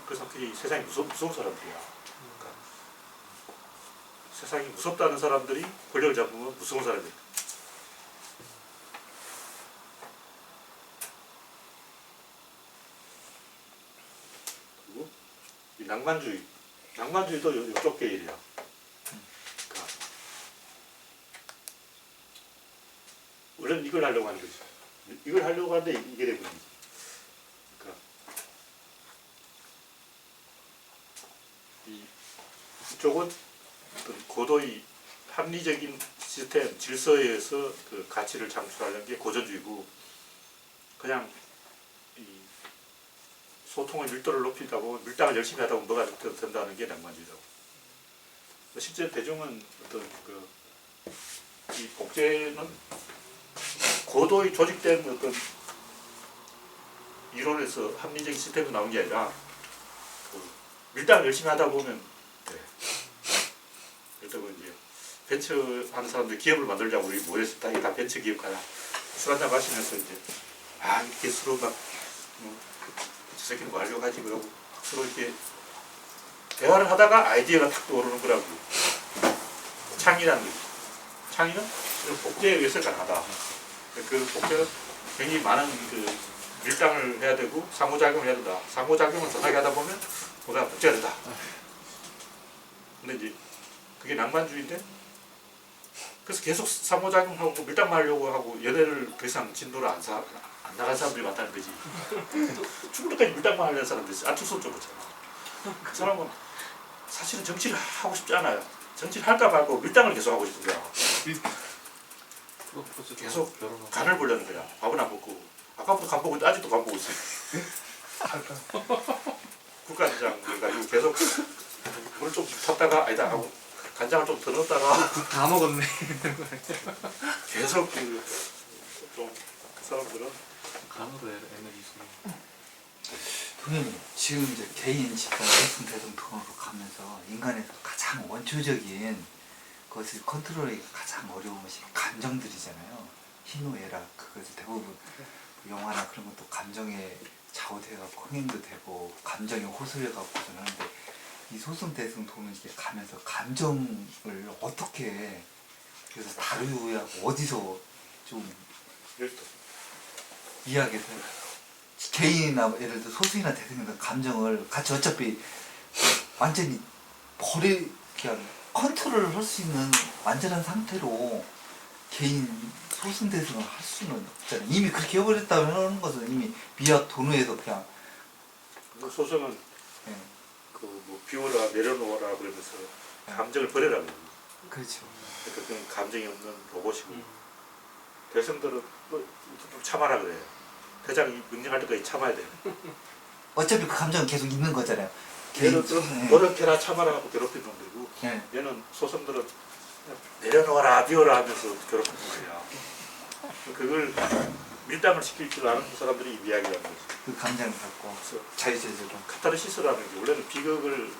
그래서 그게 세상이 무서운 사람들이야. 그러니까 세상이 무섭다는 사람들이 권력을 잡으면 무서운 사람이야. 그리고 이 낭만주의도 이쪽 계열이야. 그러니까 원래는 이걸 하려고 하는 거지. 이걸 하려고 하는데 이게 되는 거지. 그러니까 이쪽은 어떤 고도의 합리적인 시스템, 질서에 의해서 그 가치를 창출하는 게 고전주의고 그냥 이 소통의 밀도를 높이다 보면 밀당을 열심히 하다 보면 뭐가 된다는 게 낭만주의라고. 실제 대중은 어떤 이 복제는 고도의 조직된 어떤 이론에서 합리적인 시스템에서 나온 게 아니라 그 밀당을 열심히 하다 보면 돼. 예를 들면 이제 벤처하는 사람들 기업을 만들자고 우리 모여서 다 벤처 기업가야. 술 한잔 마시면서 이제 이렇게 서로 막 저 새끼는 뭐 하려고 하지 그러고 서로 이렇게 대화를 하다가 아이디어가 탁 떠오르는 거라고. 창의라는 거지. 창의는 복제에 의해서 가능하다. 그 복제는 굉장히 많은 그 밀당을 해야 되고 상호작용을 해야 된다. 상호작용을 정확하게 하다 보면 뭐가 복제가 된다. 근데 이제 그게 낭만주의인데 그래서 계속 상호작용하고 밀당만 하려고 하고 연애를 더 이상 진도를 안 나간 사람들이 많다는 거지. 죽을 때까지 밀당만 하려는 사람들이 있어. 안철수는 좀 그렇잖아. 그 사람은 사실은 정치를 하고 싶지 않아요. 정치를 할까 말고 밀당을 계속 하고 싶은 거야. 계속 간을 보려는 거야. 밥은 안 먹고. 아까부터 간 보고 있는데 아직도 간 보고 있어. 국간장 그래가지고 계속 물을 좀 탔다가 아니다 하고 간장을 좀 더 넣었다가 다 먹었네. 계속 그 사람들은 간으로 ML이 동현님 지금 이제 개인 집단 대승 대동통으로 가면서 인간에서 가장 원초적인 것을 컨트롤하기가 가장 어려운 것이 감정들이잖아요. 희노애락 그것을 대부분 영화나 그런 것도 감정에 좌우돼갖고 흥행도 되고 감정에 호소해갖고 하는데 이 소승 대승 도는 이게 가면서 감정을 어떻게 그래서 다루고 어디서 좀 이야기해서 개인이나 예를 들어 소수이나 대승이나 감정을 같이 어차피 완전히 그냥 컨트롤을 할 수 있는 완전한 상태로 개인 소승 대승을 할 수는 없잖아요. 이미 그렇게 해버렸다면 하는 것은 이미 미학 도노에서 그냥 소승은 예, 그뭐 비워라 내려놓아라 그러면서 감정을 버려라 그러는 거예요. 그렇죠. 그러니까 그건 감정이 없는 로봇이고 대성들은 좀 참아라 그래요. 대장이 명령할 때까지 참아야 돼요. 어차피 그 감정은 계속 있는 거잖아요. 얘는 좀 노력해라 참아라 하고 괴롭히는 놈들이고 예. 얘는 소성들은 내려놓아라 비워라 하면서 괴롭히는 거예요. 그걸 밀당을 시킬 줄 아는 사람들이 이야기라는 거죠. 그 감정을 갖고 그래서 자유제적으로 카타르시스라는 게 원래는 비극을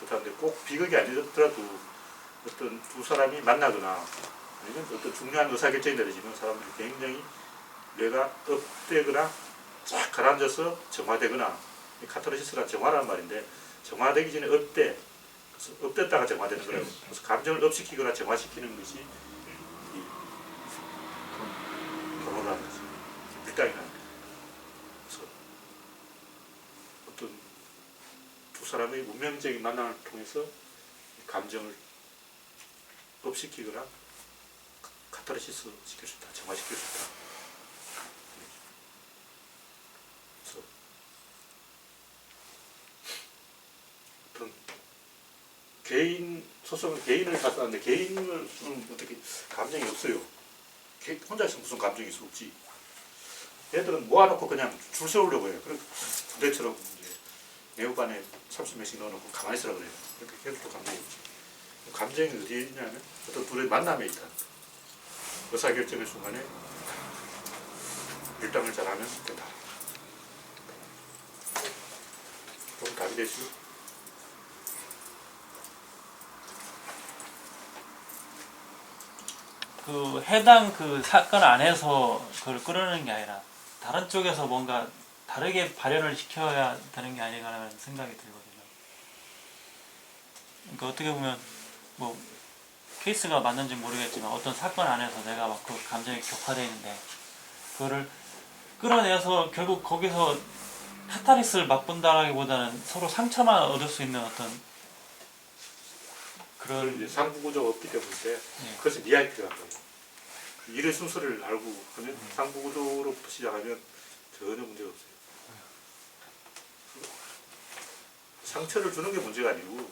뜻하는데 꼭 비극이 아니더라도 어떤 두 사람이 만나거나 아니면 어떤 중요한 의사결정이 내려지면 사람들이 굉장히 뇌가 업되거나 쫙 가라앉아서 정화되거나 이 카타르시스가 정화란 말인데 정화되기 전에 업돼 그래서 업됐다가 정화되는 거라고 그래서 감정을 업시키거나 정화시키는 것이 이 결혼이라는 거죠. 밀당이라는 거죠. 그래서 어떤 두 사람의 운명적인 만남을 통해서 감정을 업시키거나 카타르시스 시킬 수 있다, 정화시킬 수 있다. 그래서 어떤 개인 소송은 개인을 가져왔는데 개인은 어떻게 감정이 없어요. 혼자 있으면 무슨 감정이 있을 수 없지. 애들은 모아놓고 그냥 줄 세우려고 해요. 그래서 군대처럼 이제 내후반에 30명씩 넣어놓고 가만히 있으라 그래요. 그렇게 계속 또 감정이 없지. 감정이 어디에 있냐면 어떤 둘의 만남에 있다. 의사결정의 순간에 밀당을 잘하면 된다. 그럼 답이 되죠. 그 해당 그 사건 안에서 그걸 끌어내는 게 아니라 다른 쪽에서 뭔가 다르게 발현을 시켜야 되는 게 아닌가라는 생각이 들거든요. 그러니까 어떻게 보면 뭐 케이스가 맞는지 모르겠지만 어떤 사건 안에서 내가 막 그 감정이 격화되어 있는데 그거를 끌어내서 결국 거기서 카타르시스를 맛본다라기보다는 서로 상처만 얻을 수 있는 어떤 그걸 이제 그런 상부구조가 없기 때문에 예. 그래서 미학이 필요한 거예요. 일의 순서를 알고 하면 상부구조로부터 시작하면 전혀 문제가 없어요. 상처를 주는 게 문제가 아니고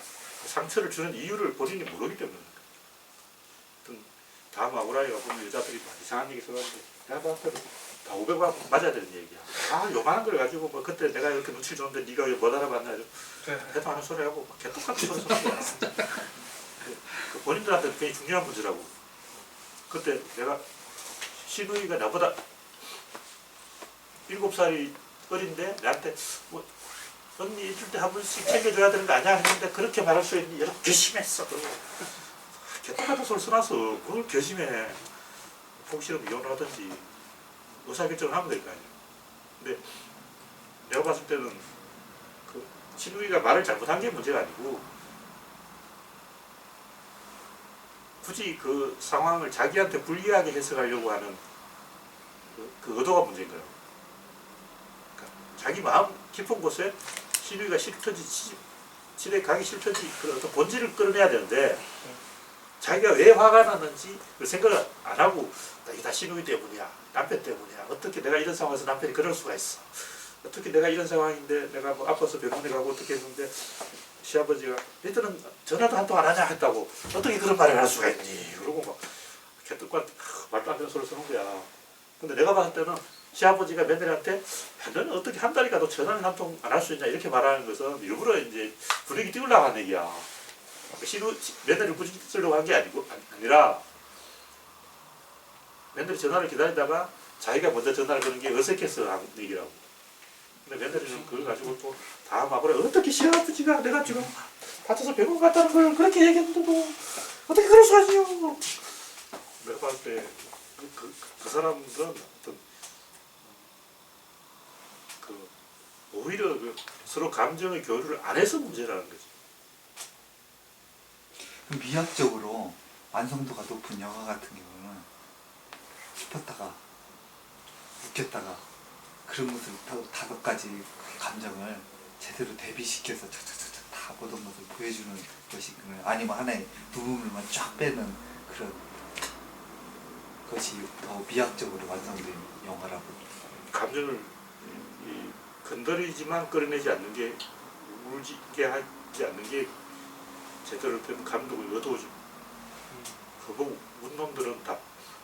상처를 주는 이유를 본인이 모르기 때문에 어떤 다음 아고라이가 보면 여자들이 막 이상한 얘기 써가지고 내가 봤을 때는 다 500원 맞아야 되는 얘기야. 아 요만한 걸 가지고 뭐 그때 내가 이렇게 눈치 줬는데 네가 왜 못 알아봤나 해도 하는 소리 하고 막 개똑같은 소리 쓰는 거야. 그 본인들한테 굉장히 중요한 문제라고. 그때 내가 시누이가 나보다 7살이 어린데 나한테 뭐 언니 이럴 때 한 번씩 챙겨줘야 되는 거 아니야 했는데 그렇게 말할 수 있니? 여러분 결심했어. 개떡같은 소리 써놔서 그걸 결심해. 보기 싫으면 이혼을 하든지 의사결정을 하면 될 거 아니야. 근데 내가 봤을 때는 그 시누이가 말을 잘못한 게 문제가 아니고 굳이 그 상황을 자기한테 불리하게 해석하려고 하는 그 의도가 문제인 거예요. 그러니까 자기 마음 깊은 곳에 시누이가 싫든지 집에 가기 싫든지 그 어떤 본질을 끌어내야 되는데 자기가 왜 화가 났는지 그 생각을 안 하고 이게 다 시누이 때문이야, 남편 때문이야. 어떻게 내가 이런 상황에서 남편이 그럴 수가 있어. 어떻게 내가 이런 상황인데 내가 뭐 아파서 병원에 가고 어떻게 했는데 시아버지가 너희들은 전화도 한 통 안 하냐 했다고 어떻게 그런 말을 할 수가 있니? 그러고 막 개떡같 말도 안 되는 소리를 쓰는 거야. 근데 내가 봤을 때는 시아버지가 며느리한테 너는 어떻게 한 달이 가도 전화를 한 통 안 할 수 있냐 이렇게 말하는 것은 일부러 이제 분위기 띄우려고 하는 얘기야. 며느리를 부딪히려고 한 게 아니라 며느리 전화를 기다리다가 자기가 먼저 전화를 거는 게 어색해서 한 얘기라고. 근데 며느리는 그걸 가지고 또 다음하고 그래 어떻게 시아버지가 내가 지금 다쳐서 병원 갔다는 걸 그렇게 얘기했는데도 어떻게 그럴 수가 있냐고. 내가 봤을 때 그 사람들은 어떤 그 오히려 그 서로 감정의 교류를 안 해서 문제라는 거지. 그럼 미학적으로 완성도가 높은 영화 같은 경우는 싶었다가 웃겼다가 그런 것을 다섯 가지 감정을 제대로 대비시켜서 척척척척 다 모든 것을 보여주는 것이 아니면 하나의 부분을만 쫙 빼는 그런 것이 더 미학적으로 완성된 영화라고. 감정을 건드리지만 끌어내지 않는 게 울지게 하지 않는 게 제대로 된 감독을 얻어오죠. 그거 운 놈들은 다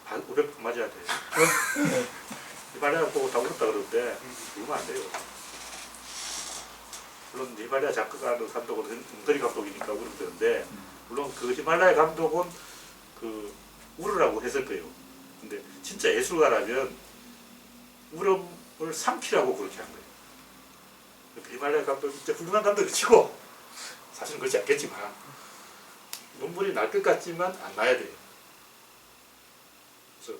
500번 맞아야 돼. 이발리아 보고 다 울었다 그러는데 울면 안 돼요. 물론 히말라야 작가가 감독은 은근히 감독이니까 울으면 되는데 물론 그 히말라야 감독은 그 울으라고 했을 거예요. 근데 진짜 예술가라면 울음을 삼키라고 그렇게 한 거예요. 히말라야 감독이 진짜 훌륭한 감독이 치고 사실은 그렇지 않겠지만 눈물이 날 것 같지만 안 나야 돼요. 그래서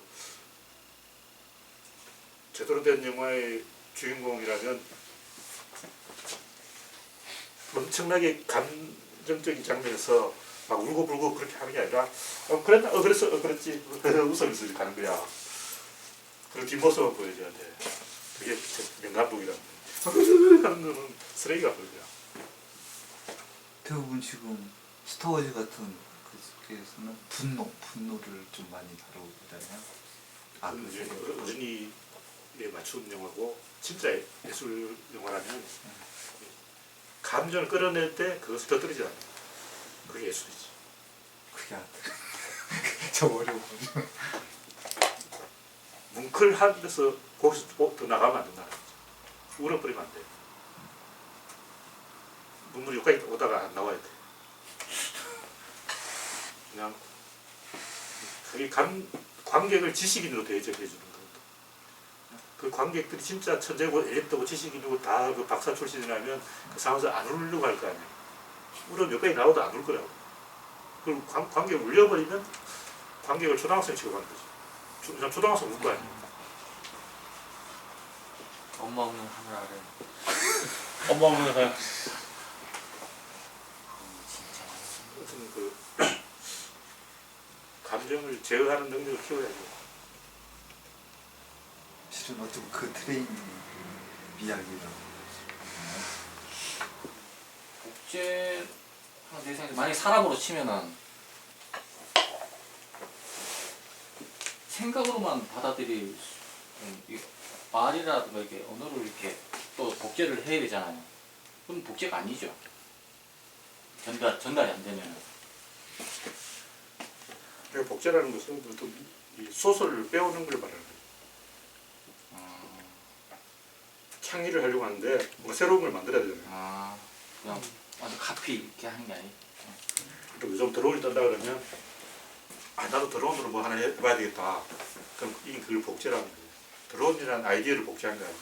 제대로 된 영화의 주인공이라면 엄청나게 감정적인 장면에서 막 울고불고 그렇게 하는 게 아니라 그랬나? 그랬어? 그랬지? 웃으면서 가는 거야. 그리고 뒷모습을 보여줘야 돼. 그게 명감독이라는 거야. 하는 거는 쓰레기 같은 거야. 대부분 지금 스타워즈 같은 그에서는 분노를 좀 많이 다루잖아요. 아, 이제 그래요? 어린이에 맞춘 영화고 진짜 예술 영화라면 감정을 끌어낼 때 그것을 터뜨리지 않아. 그게 예술이지. 그게 좀 어려워. 뭉클한 데서 거기서 더 나가면 안 된다. 울어버리면 안 돼. 눈물이 여기까지 오다가 안 나와야 돼. 그냥 그게 관객을 지식인으로 대접해 주는 겁니다. 그 관객들이 진짜 천재고 엘리트고 지식인이고 다 그 박사 출신이라면 그 상황에서 안 울려고 할 거 아니야. 울으면 여기까지 나와도 안 울 거라고. 그리고 관객을 울려버리면 관객을 초등학생 취급하는 거지. 초등학생 울 거 아니야. 엄마 없는 하늘 아래. 엄마 없는 사람. 하여튼 그 감정을 제어하는 능력을 키워야죠. 실은 어쩌면 그 트레이닝 이야기라고. 복제 하나 내 생각에 만약 사람으로 치면은 생각으로만 받아들일 이 말이라든가 이렇게 언어를 이렇게 또 복제를 해야 되잖아요. 그럼 복제가 아니죠. 전달이 안 되면. 그러니까 복제라는 것은 어떤 이 소설을 빼오는 걸 말하는 거예요. 창의를 하려고 하는데 뭔가 새로운 걸 만들어야 되잖아요. 그냥 완전 카피 이렇게 하는 게 아니고. 또 요즘 드론이 뜬다 그러면 나도 드론으로 뭐 하나 해봐야 되겠다. 그럼 이게 그걸 복제라는 거예요. 드론이라는 아이디어를 복제한 거예요.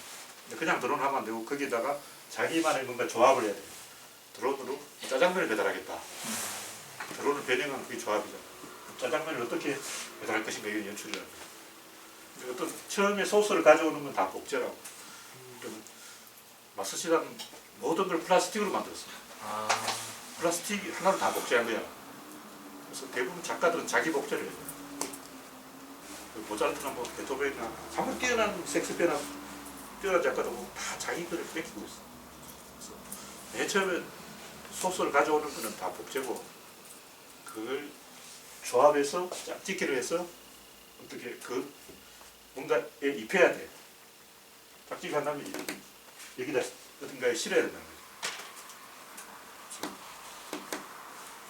그냥 드론 하면 안 되고 거기에다가 자기만의 뭔가 조합을 해야 돼요. 드론으로 짜장면을 배달하겠다. 드론을 변형한 그게 조합이잖아. 짜장면을 어떻게 배달할 것인가 이게 연출이라는 거예요. 어떤 처음에 소스를 가져오는 건 다 복제라고. 마스시랑 모든 걸 플라스틱으로 만들었어요. 플라스틱 하나로 다 복제한 거야. 그래서 대부분 작가들은 자기 복제를 해요. 모차르트나 뭐 베토벤이나 정말 뛰어난 섹스피어나 뛰어난 작가도 뭐 다 자기 글을 뺏기고 있어. 그래서 맨 처음에 소스를 가져오는 거는 다 복제고 그걸 조합해서 짝짓기를 해서 어떻게 그 뭔가에 입혀야 돼. 짝짓기 한 다음에 여기다 어딘가에 실어야 된다는 거죠.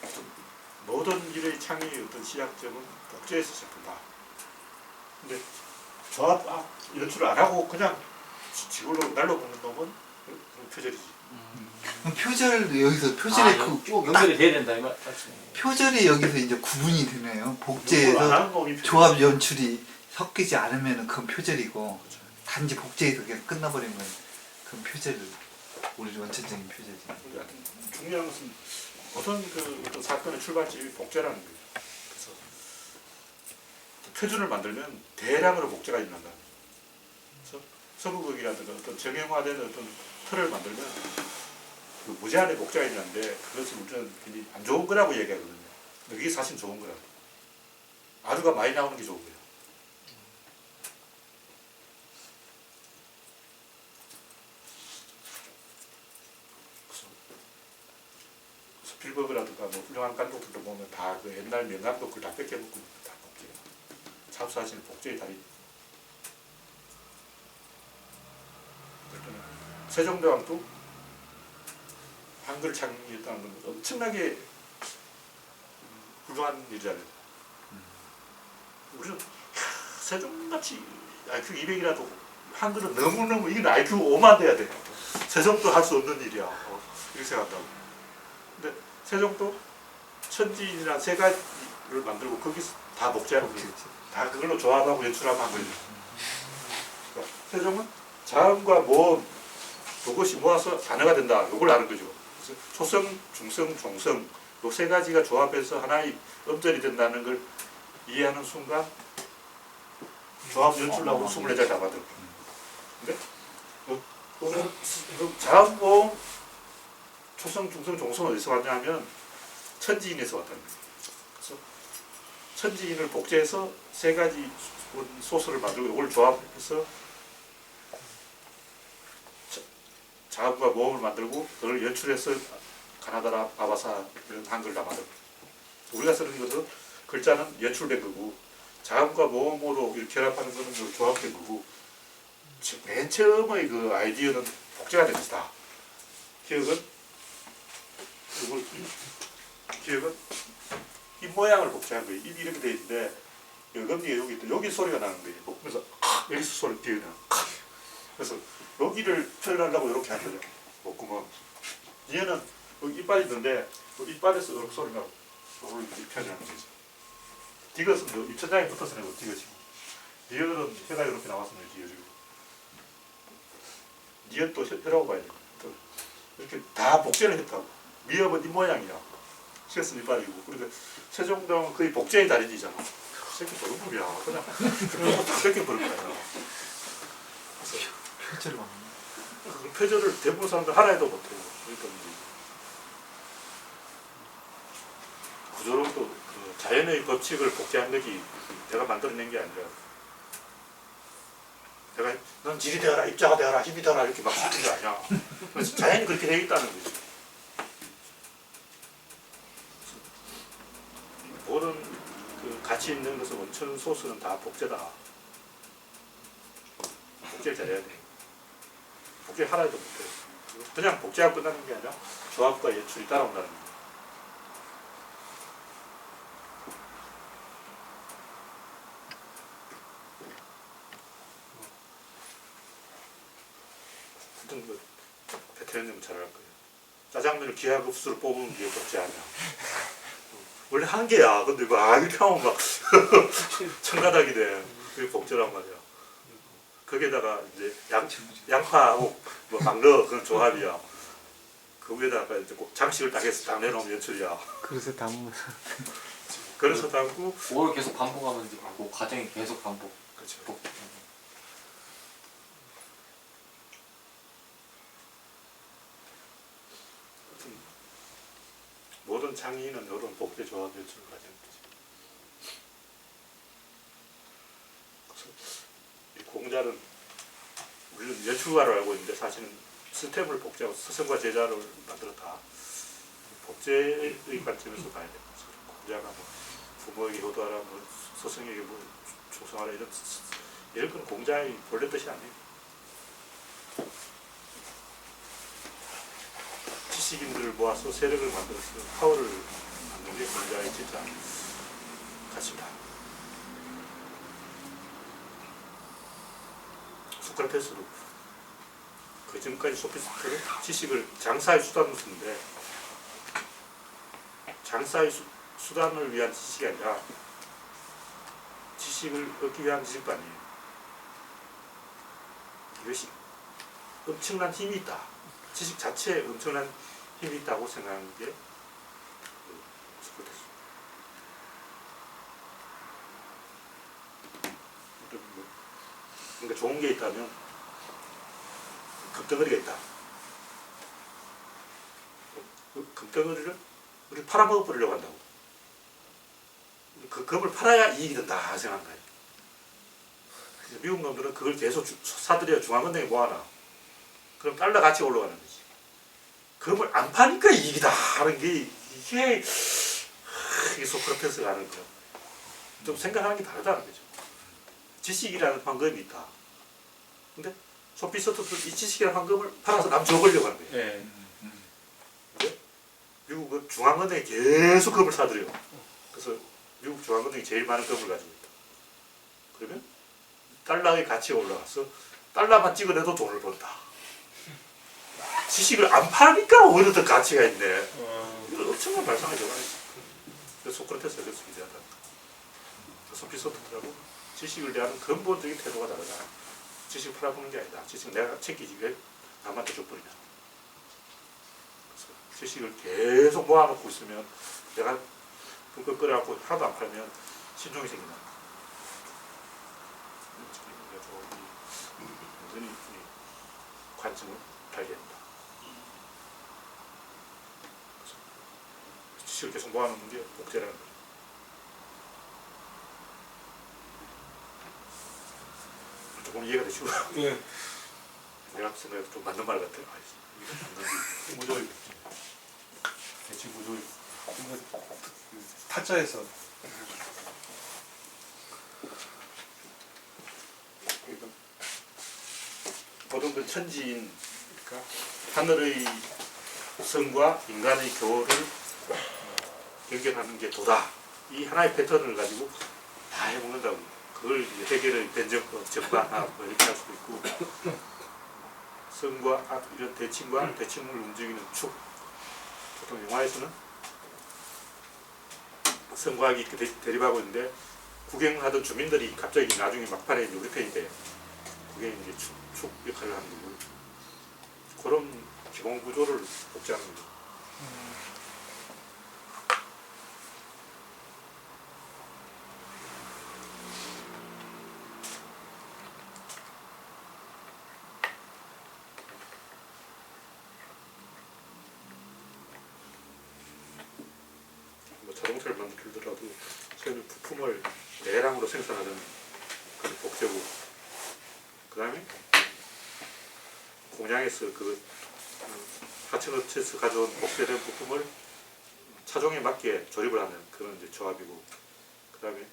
그래서 모든 일의 창의의 어떤 시작점은 복제에서 시작한다. 근데 조합 연출을 안 하고 그냥 지골로 날려보는 놈은 그런 표절이지. 그럼 표절 여기서 표절의 쭉 연결이 돼야 된다 이 말. 표절이 여기서 이제 구분이 되네요. 연구를 안 복제에서 하는 놈이 표절. 조합 연출이 섞이지 않으면 그건 표절이고 그렇죠. 단지 복제해서 그냥 끝나버리면 그건 표절, 우리 원천적인 표절이지. 근데 하여튼 중요한 것은 어떤 사건의 출발점이 복제라는 거예요. 그래서 표준을 만들면 대량으로 복제가 일어난다. 그래서 서구극이라든가 어떤 정형화된 어떤 틀을 만들면 그 무제한의 복제가 일어나는데 그것을 우리는 굉장히 안 좋은 거라고 얘기하거든요. 근데 그게 사실 좋은 거라고. 아주가 많이 나오는 게 좋은 거예요. 스필버그라든가 뭐 훌륭한 감독들도 보면 다 그 옛날 명감독을 다 뺏겨먹고 다 복제해요. 잡사실 복제의 달인. 세종대왕도 한글 창의했다는 건 엄청나게 훌륭한 일이잖아요. 우리는 세종같이 IQ 200이라도 한글은 너무너무 이건 IQ 5만 돼야 돼. 세종도 할 수 없는 일이야. 이렇게 생각한다고. 근데 세종도 천지인이라는 세 가지를 만들고 거기서 다 복제하는 거예요. 다 그걸로 조합하고 연출하고 한 거예요. 그러니까 세종은 자음과 모음 그것이 모아서 단어가 된다. 이걸 아는 거죠. 그래서 초성, 중성, 종성 이 세 가지가 조합해서 하나의 음절이 된다는 걸 이해하는 순간 조합 연출하고 24장 다 만들고. 근데 자음, 모음, 초성, 중성, 종성은 어디서 왔냐면 천지인에서 왔다는 거예요. 그래서 천지인을 복제해서 세 가지 소설을 만들고 이걸 조합해서 자음과 모음을 만들고 그걸 연출해서 가나다라, 아바사 이런 한글 다 만들고 우리가 쓰는 것은 글자는 연출된 거고 자음과 모음으로 이렇게 결합하는 것은 그 조합된 거고 맨 처음의 그 아이디어는 복제가 된 것이다. 기억은 입 모양을 복제한 거예요. 입이 이렇게 돼 있는데 여기 소리가 나는 거예요. 그래서 여기서 소리 뒤에 나. 그래서 여기를 표현하려고 이렇게 한 거죠. 목구멍. 얘는 여기 이빨이 있는데 이빨에서 이렇게 소리 나고 이걸 이렇게 표현하는 거죠. 디귿은 입천장에 붙어서 내고 디귿이고 니은은 혀가 이렇게 나왔으면 디귿이고 니은 또 혀라고 봐야 돼요. 이렇게 다 복제를 했다고. 미음은 입 모양이야. 시였으면 이빨이고. 그러니까 세종대왕은 거의 복제의 달인이잖아. 새끼 도둑놈이야. 그냥 그거 다 뺏겨버릴 거야. 표절을 막는 그 표절을 대부분 사람들 하나에도 못해요. 그러니까 이제 구조론도 그 자연의 법칙을 복제한 것이 내가 만들어낸 게 아니라 내가 넌 질이 되어라, 입자가 되어라, 힘이 되어라 이렇게 막 시킨 게 아니야. 그래서 자연이 그렇게 되어 있다는 거지. 모든 그 가치 있는 것은 원천 소스는 다 복제다. 복제를 잘해야 돼. 복제 하나도 못해. 그냥 복제하고 끝나는 게 아니라 조합과 예출이 따라온다는 거야. 하여튼 뭐 배태현님은 잘 알 거예요. 짜장면을 기하급수로 뽑으면 이게 복제하냐. 원래 한 개야. 근데 이렇게 하면 막 청가닥이 돼. 그게 복제란 말이야. 거기에다가 이제 양파하고 뭐 막넣어 그런 조합이야. 그 위에다가 이제 장식을 딱 해서 딱 내놓으면 연출이야. 그래서 담으면 그래서 담고 그걸 계속 반복하면 이제 그 과정이 계속 반복. 그렇죠. 모든 창의는 이런 복제 조합 연출을 가지는 거지. 그래서 이 공자는 우리는 연출가로 알고 있는데 사실은 스템을 복제하고 스승과 제자를 만들었다. 복제의 관점에서 봐야 돼요. 공자가 뭐 부모에게 효도하라, 뭐 스승에게 뭐 충성하라 이런 건 공자의 본래 뜻이 아니에요. 지식인들을 모아서 세력을 만들어서 파워를 만드는 게 공자의 진짜 가치다. 소크라테스도 그 전까지 소피스트는 지식을 장사의 수단으로 쓰는데 장사의 수단을 위한 지식이 아니라 지식을 얻기 위한 지식도 아니에요. 이것이 엄청난 힘이 있다. 지식 자체에 엄청난 힘이 있다고 생각하는 게 소크라테스. 그러니까 좋은 게 있다면 금덩어리가 있다. 그 금덩어리를 우리 팔아먹어 버리려고 한다고. 그 금을 팔아야 이익이 된다 생각한 거예요. 그래서 미국 놈들은 그걸 계속 사들여 중앙은행에 모아놔. 그럼 달러 가치가 올라가는 거지. 금을 안 파니까 이익이다 하는 게 이게 소크라테스가 하는 거야. 좀 생각하는 게 다르다는 거죠. 지식이라는 황금이 있다. 근데 소피스토도 이 지식이라는 황금을 팔아서 남 줘버리려고 하는 거예요. 예. 근데 미국은 중앙은행에 계속 금을 사들여요. 그래서 미국 중앙은행이 제일 많은 금을 가지고 있다. 그러면 달러의 가치가 올라가서 달러만 찍어내도 돈을 번다. 지식을 안 파니까 오히려 더 가치가 있네. 이거 엄청난 발상이죠. 그래서 소크라테스가 그래서 위대하다. 소피스토트라고 지식을 대하는 근본적인 태도가 다르다. 지식을 팔아보는 게 아니다. 지식은 내가 챙기지 왜 남한테 줘버리냐. 그래서 지식을 계속 모아놓고 있으면 내가 불끈 끓여갖고 하나도 안 팔면 신종이 생긴다. 완전히 관점을 발견한다. 지식을 계속 모아놓는 게 복제라는 거예요. 조금 이해가 되시고 예. 내가 생각해도 좀 맞는 말 같아요. 구조의 대치 구조의 타짜에서 모든 천지인 그러니까 하늘의 성과 인간의 교를 연결하는 게 도다. 이 하나의 패턴을 가지고 다 해먹는다고. 그걸 이제 해결의 변정법, 정반합 뭐 이렇게 할 수도 있고 성과 악 이런 대칭과 대칭을 움직이는 축. 보통 영화에서는 성과학이 대립하고 있는데 구경하던 주민들이 갑자기 나중에 막판에 이제 우리 편이 돼. 그게 이제 축 역할을 하는 거고 그런 기본 구조를 복제하는 거죠. 뭐 자동차를 만들더라도 처음에 부품을 대량으로 생산하는 그런 복제고 그 다음에 공장에서 그 하천업체에서 가져온 복제된 부품을 차종에 맞게 조립을 하는 그런 이제 조합이고 그 다음에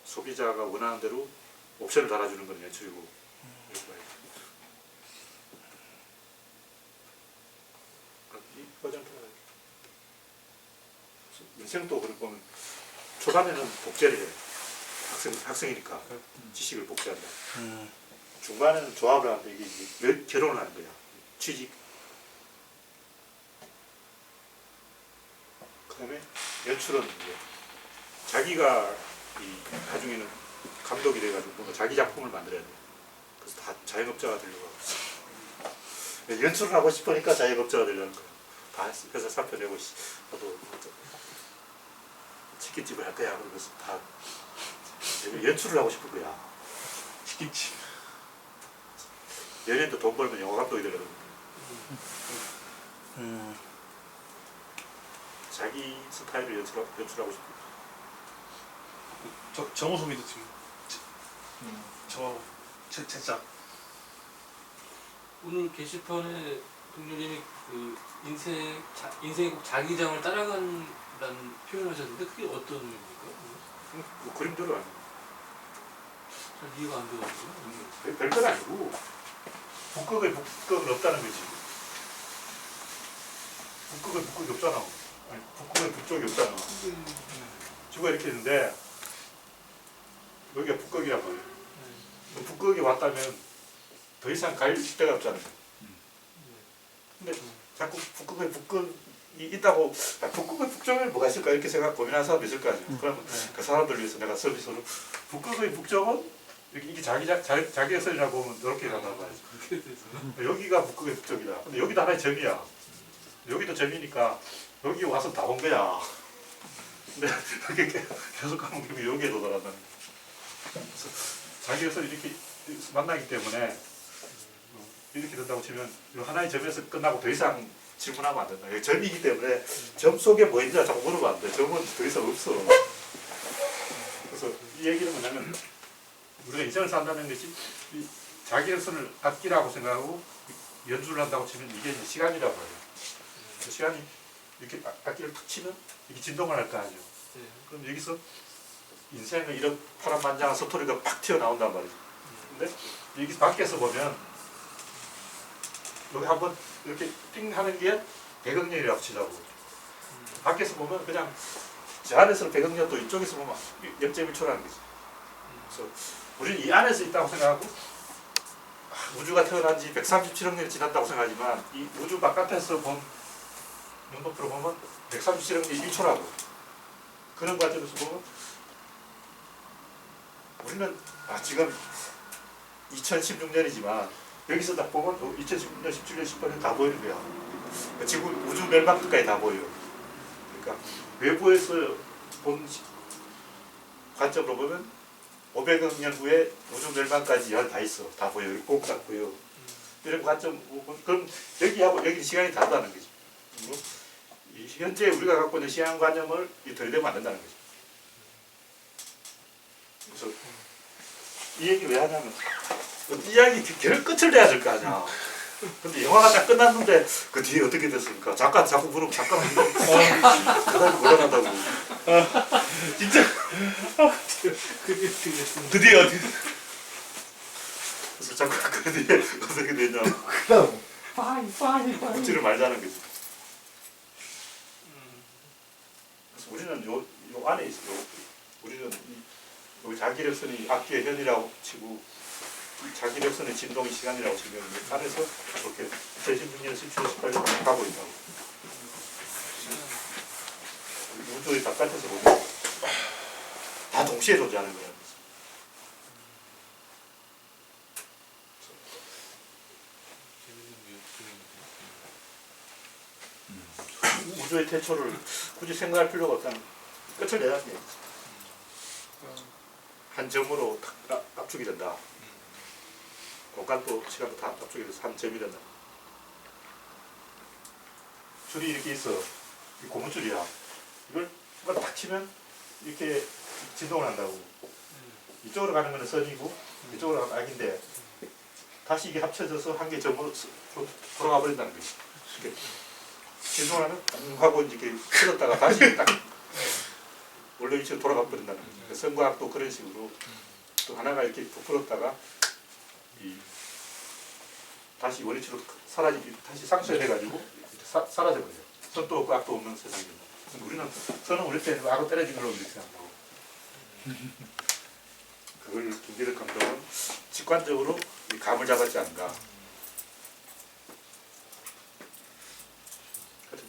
소비자가 원하는 대로 옵션을 달아주는 건 연출이고 이 버전 인생도 그렇게 보면 초반에는 복제를 해. 학생이니까 지식을 복제한다. 중반에는 조합을 하는데 이게 결혼을 하는 거야. 취직. 그 다음에 연출은 이제 자기가 나중에는 감독이 돼가지고 뭔가 자기 작품을 만들어야 돼. 그래서 다 자영업자가 되려고 하고 있어. 연출을 하고 싶으니까 자영업자가 되려는 거야. 다 회사 사표 내고 나도 치킨집을 할 거야. 그러면서 다 연출을 하고 싶은 거야. 치킨집. 연예인도 돈 벌면 영화 감독이 되려고 자기 스타일을 연출하고 싶은 거야. 정호섭이도 지금 제작 오늘 게시판에 동료님이 그 인생이 꼭 자기장을 따라간다는 표현을 하셨는데 그게 어떤 의미입니까? 뭐 그림대로 아니고 잘 이해가 안 돼가지고. 별건 아니고 북극은 없다는 거지. 북극이 없잖아. 아니, 북극은 북쪽이 없잖아. 지구가 이렇게 있는데 여기가 북극이란 말이야. 북극이 왔다면 더 이상 갈 데가 없잖아요. 근데 자꾸 북극의 있다고 북극의 북쪽에 뭐가 있을까 이렇게 생각 고민하는 사람도 있을 거 아니에요. 그러면 그 사람들 위해서 내가 서비스로 북극의 북쪽은 이게 자기의 선이라고 보면 이렇게 간단 말이죠. 여기가 북극의 북쪽이다. 근데 여기도 하나의 점이야. 여기도 점이니까 여기 와서 다 온 거야. 근데 이렇게 계속 가면 여기에 도달한다는 거야. 그래서 자기의 선이 이렇게 만나기 때문에 이렇게 된다고 치면 하나의 점에서 끝나고 더 이상 질문하면 안 된다. 이게 점이기 때문에 점 속에 뭐 있냐 자꾸 물어보면 안 돼. 점은 더 이상 없어. 그래서 이 얘기는 뭐냐면 우리가 인생을 산다는 것이 자기의 선을 악기라고 생각하고 연주를 한다고 치면 이게 이제 시간이라고 해요. 그 시간이 이렇게 악기를 탁 치면 이게 진동을 할 거 아니에요. 그럼 여기서 인생의 이런 파란만장한 스토리가 팍 튀어나온단 말이죠. 근데 여기 밖에서 보면 여기 한번 이렇게 띵 하는 게 백억년이라고 치자고. 밖에서 보면 그냥 저 안에서는 백억년도 이쪽에서 보면 0.1초라는 거지. 그래서 우리는 이 안에서 있다고 생각하고 우주가 태어난 지 137억 년이 지났다고 생각하지만 이 우주 바깥에서 본 눈높이로 보면 137억 년이 1초라고. 그런 과정에서 보면 우리는 지금 2016년이지만 여기서 딱 보면 2016년, 17년, 18년 다 보이는 거야. 지금 우주 멸망까지 다 보여. 그러니까 외부에서 본 관점으로 보면 500억 년 후에 우주 멸망까지 다 있어. 다 보여. 여기 꼭 딱 보여. 이런 관점, 그럼 여기하고 여기 시간이 다르다는 거지. 현재 우리가 갖고 있는 시간관념을 들이대면 안 된다는 거죠. 그래서 이 얘기 왜 하냐면 이 이야기 결 끝을 내야 될 거 아니야. 근데 영화가 딱 끝났는데 그 뒤에 어떻게 됐습니까? 작가 자꾸 물으면 작가는 그다음에 몰라간다고. 진짜 드디어 그래서 자꾸 그 뒤에 어떻게 되냐. 그다음 묻지를 말자는 거지. 그래서 우리는 요 안에 있어요. 우리는 요 자기력선이 악기의 현이라고 치고 자기력선의 진동이 시간이라고 치면 안에서 이렇게 2016년, 17년, 18년 가고 있다고. 우주의 바깥에서 보면 다 동시에 존재하는 거야. 우주의 태초를 굳이 생각할 필요가 없다는 끝을 내야 돼. 한 점으로 압축이 된다. 공간도 시간도 다 압축이 돼서 한 점이 된다. 줄이 이렇게 있어. 이 고무줄이야. 이걸 딱 치면 이렇게 진동을 한다고. 이쪽으로 가는 거는 선이고 이쪽으로 가는 악인데 다시 이게 합쳐져서 한 개 점으로 돌아가 버린다는 거지. 이렇게 진동을 하면 하고 이렇게 틀었다가 다시 딱 원래 위치로 돌아가 버린다는 거죠. 선과학도 그런 식으로 또 하나가 이렇게 부풀었다가 다시 원위치로 다시 상쇄돼가지고 사라져버려요. 선도 없고 악도 없는 세상이 된다. 우리는 선은 우리 때는 악을 때려진 걸로 이렇게 생각하고 그걸 김기덕 감독은 직관적으로 감을 잡았지 않은가.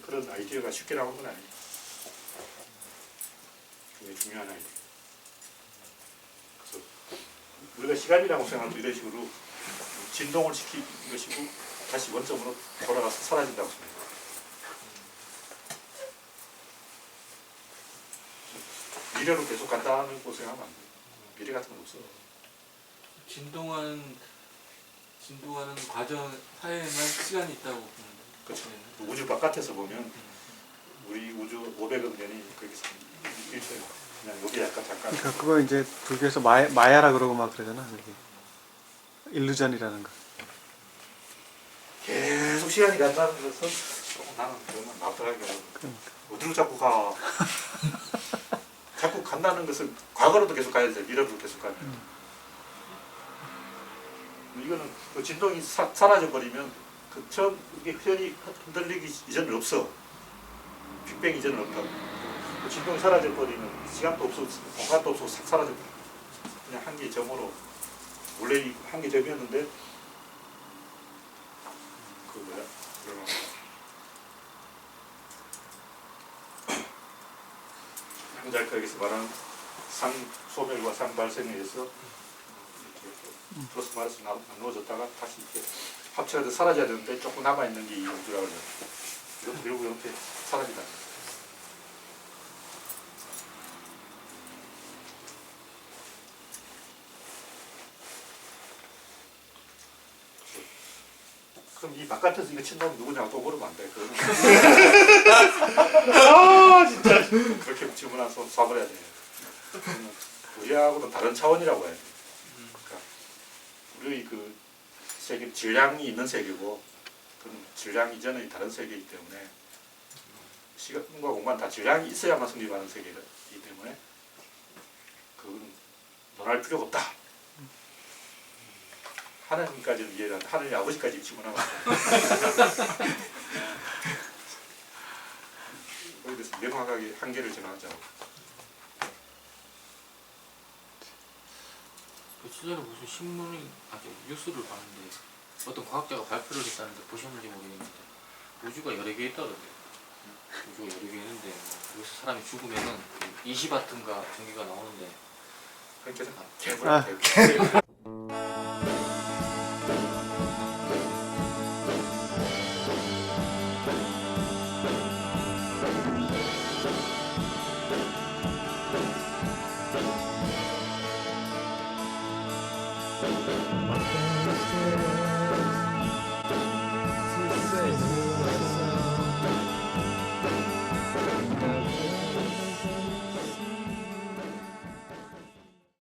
그런 아이디어가 쉽게 나오는 건 아니에요. 굉장히 중요한 아이디어. 그래서 우리가 시간이라고 생각하면 이런 식으로 진동을 시키는 것이고 다시 원점으로 돌아가서 사라진다고 생각해요. 미래로 계속 간다는 거 생각하면 안 돼요. 미래 같은 건 없어. 진동하는 과정 사이에만 시간이 있다고 보는 거예요. 그렇죠. 우주 바깥에서 보면 우리 우주 500억 년이 거기서 1초예요. 그냥 여기 약간 잠깐. 그러니까 그거 이제 불교에서 마야라 그러고 막 그러잖아. 그게 일루전이라는 거. 계속 시간이 간다는 것은 나는 정말 납득하기 어려워. 어디로 자꾸 가? 자꾸 간다는 것은 과거로도 계속 가야 돼. 미래로도 계속 가야 돼. 이거는 그 진동이 사라져버리면 그 처음 이게 현이 흔들리기 이전은 없어. 빅뱅 이전은 없다고. 그 진동이 사라져버리면 시간도 없어, 공간도 없어, 싹 사라져버려. 그냥 한 개 점으로 원래 한 개 점이었는데 그 뭐야? 모자이크에서 말하는 소멸과 상발생에 의해서 이렇게 플러스 마이너스 나누어졌다가 다시 이렇게 합체가 돼서 사라져야 되는데 조금 남아있는 게 이 우주라고 해요. 이건 결국 이렇게 사라지다. 그럼 이 바깥에서 이거 친 놈 누구냐고 또 물으면 안 돼. 그거는. 아 진짜 그렇게 질문한 손 쏴버려야 돼. 우리하고는 다른 차원이라고 해야 돼. 그러니까 우리 그 세계 질량이 있는 세계고 그건 질량 이전의 다른 세계이기 때문에 시간과 공간 다 질량이 있어야만 성립하는 세계이기 때문에 그건 논할 필요가 없다. 하나님까지는 이해를 하는데 하나님 아버지까지 질문하면 안 돼. 거기에 대해서 명확하게 한계를 정하자고. 며칠 전에 무슨 신문이 뉴스를 봤는데 어떤 과학자가 발표를 했다는데 보셨는지 모르겠는데 우주가 여러 개 있다던데요. 우주가 여러 개 있는데 여기서 사람이 죽으면은 20와트인가 전기가 나오는데 그러니까 개불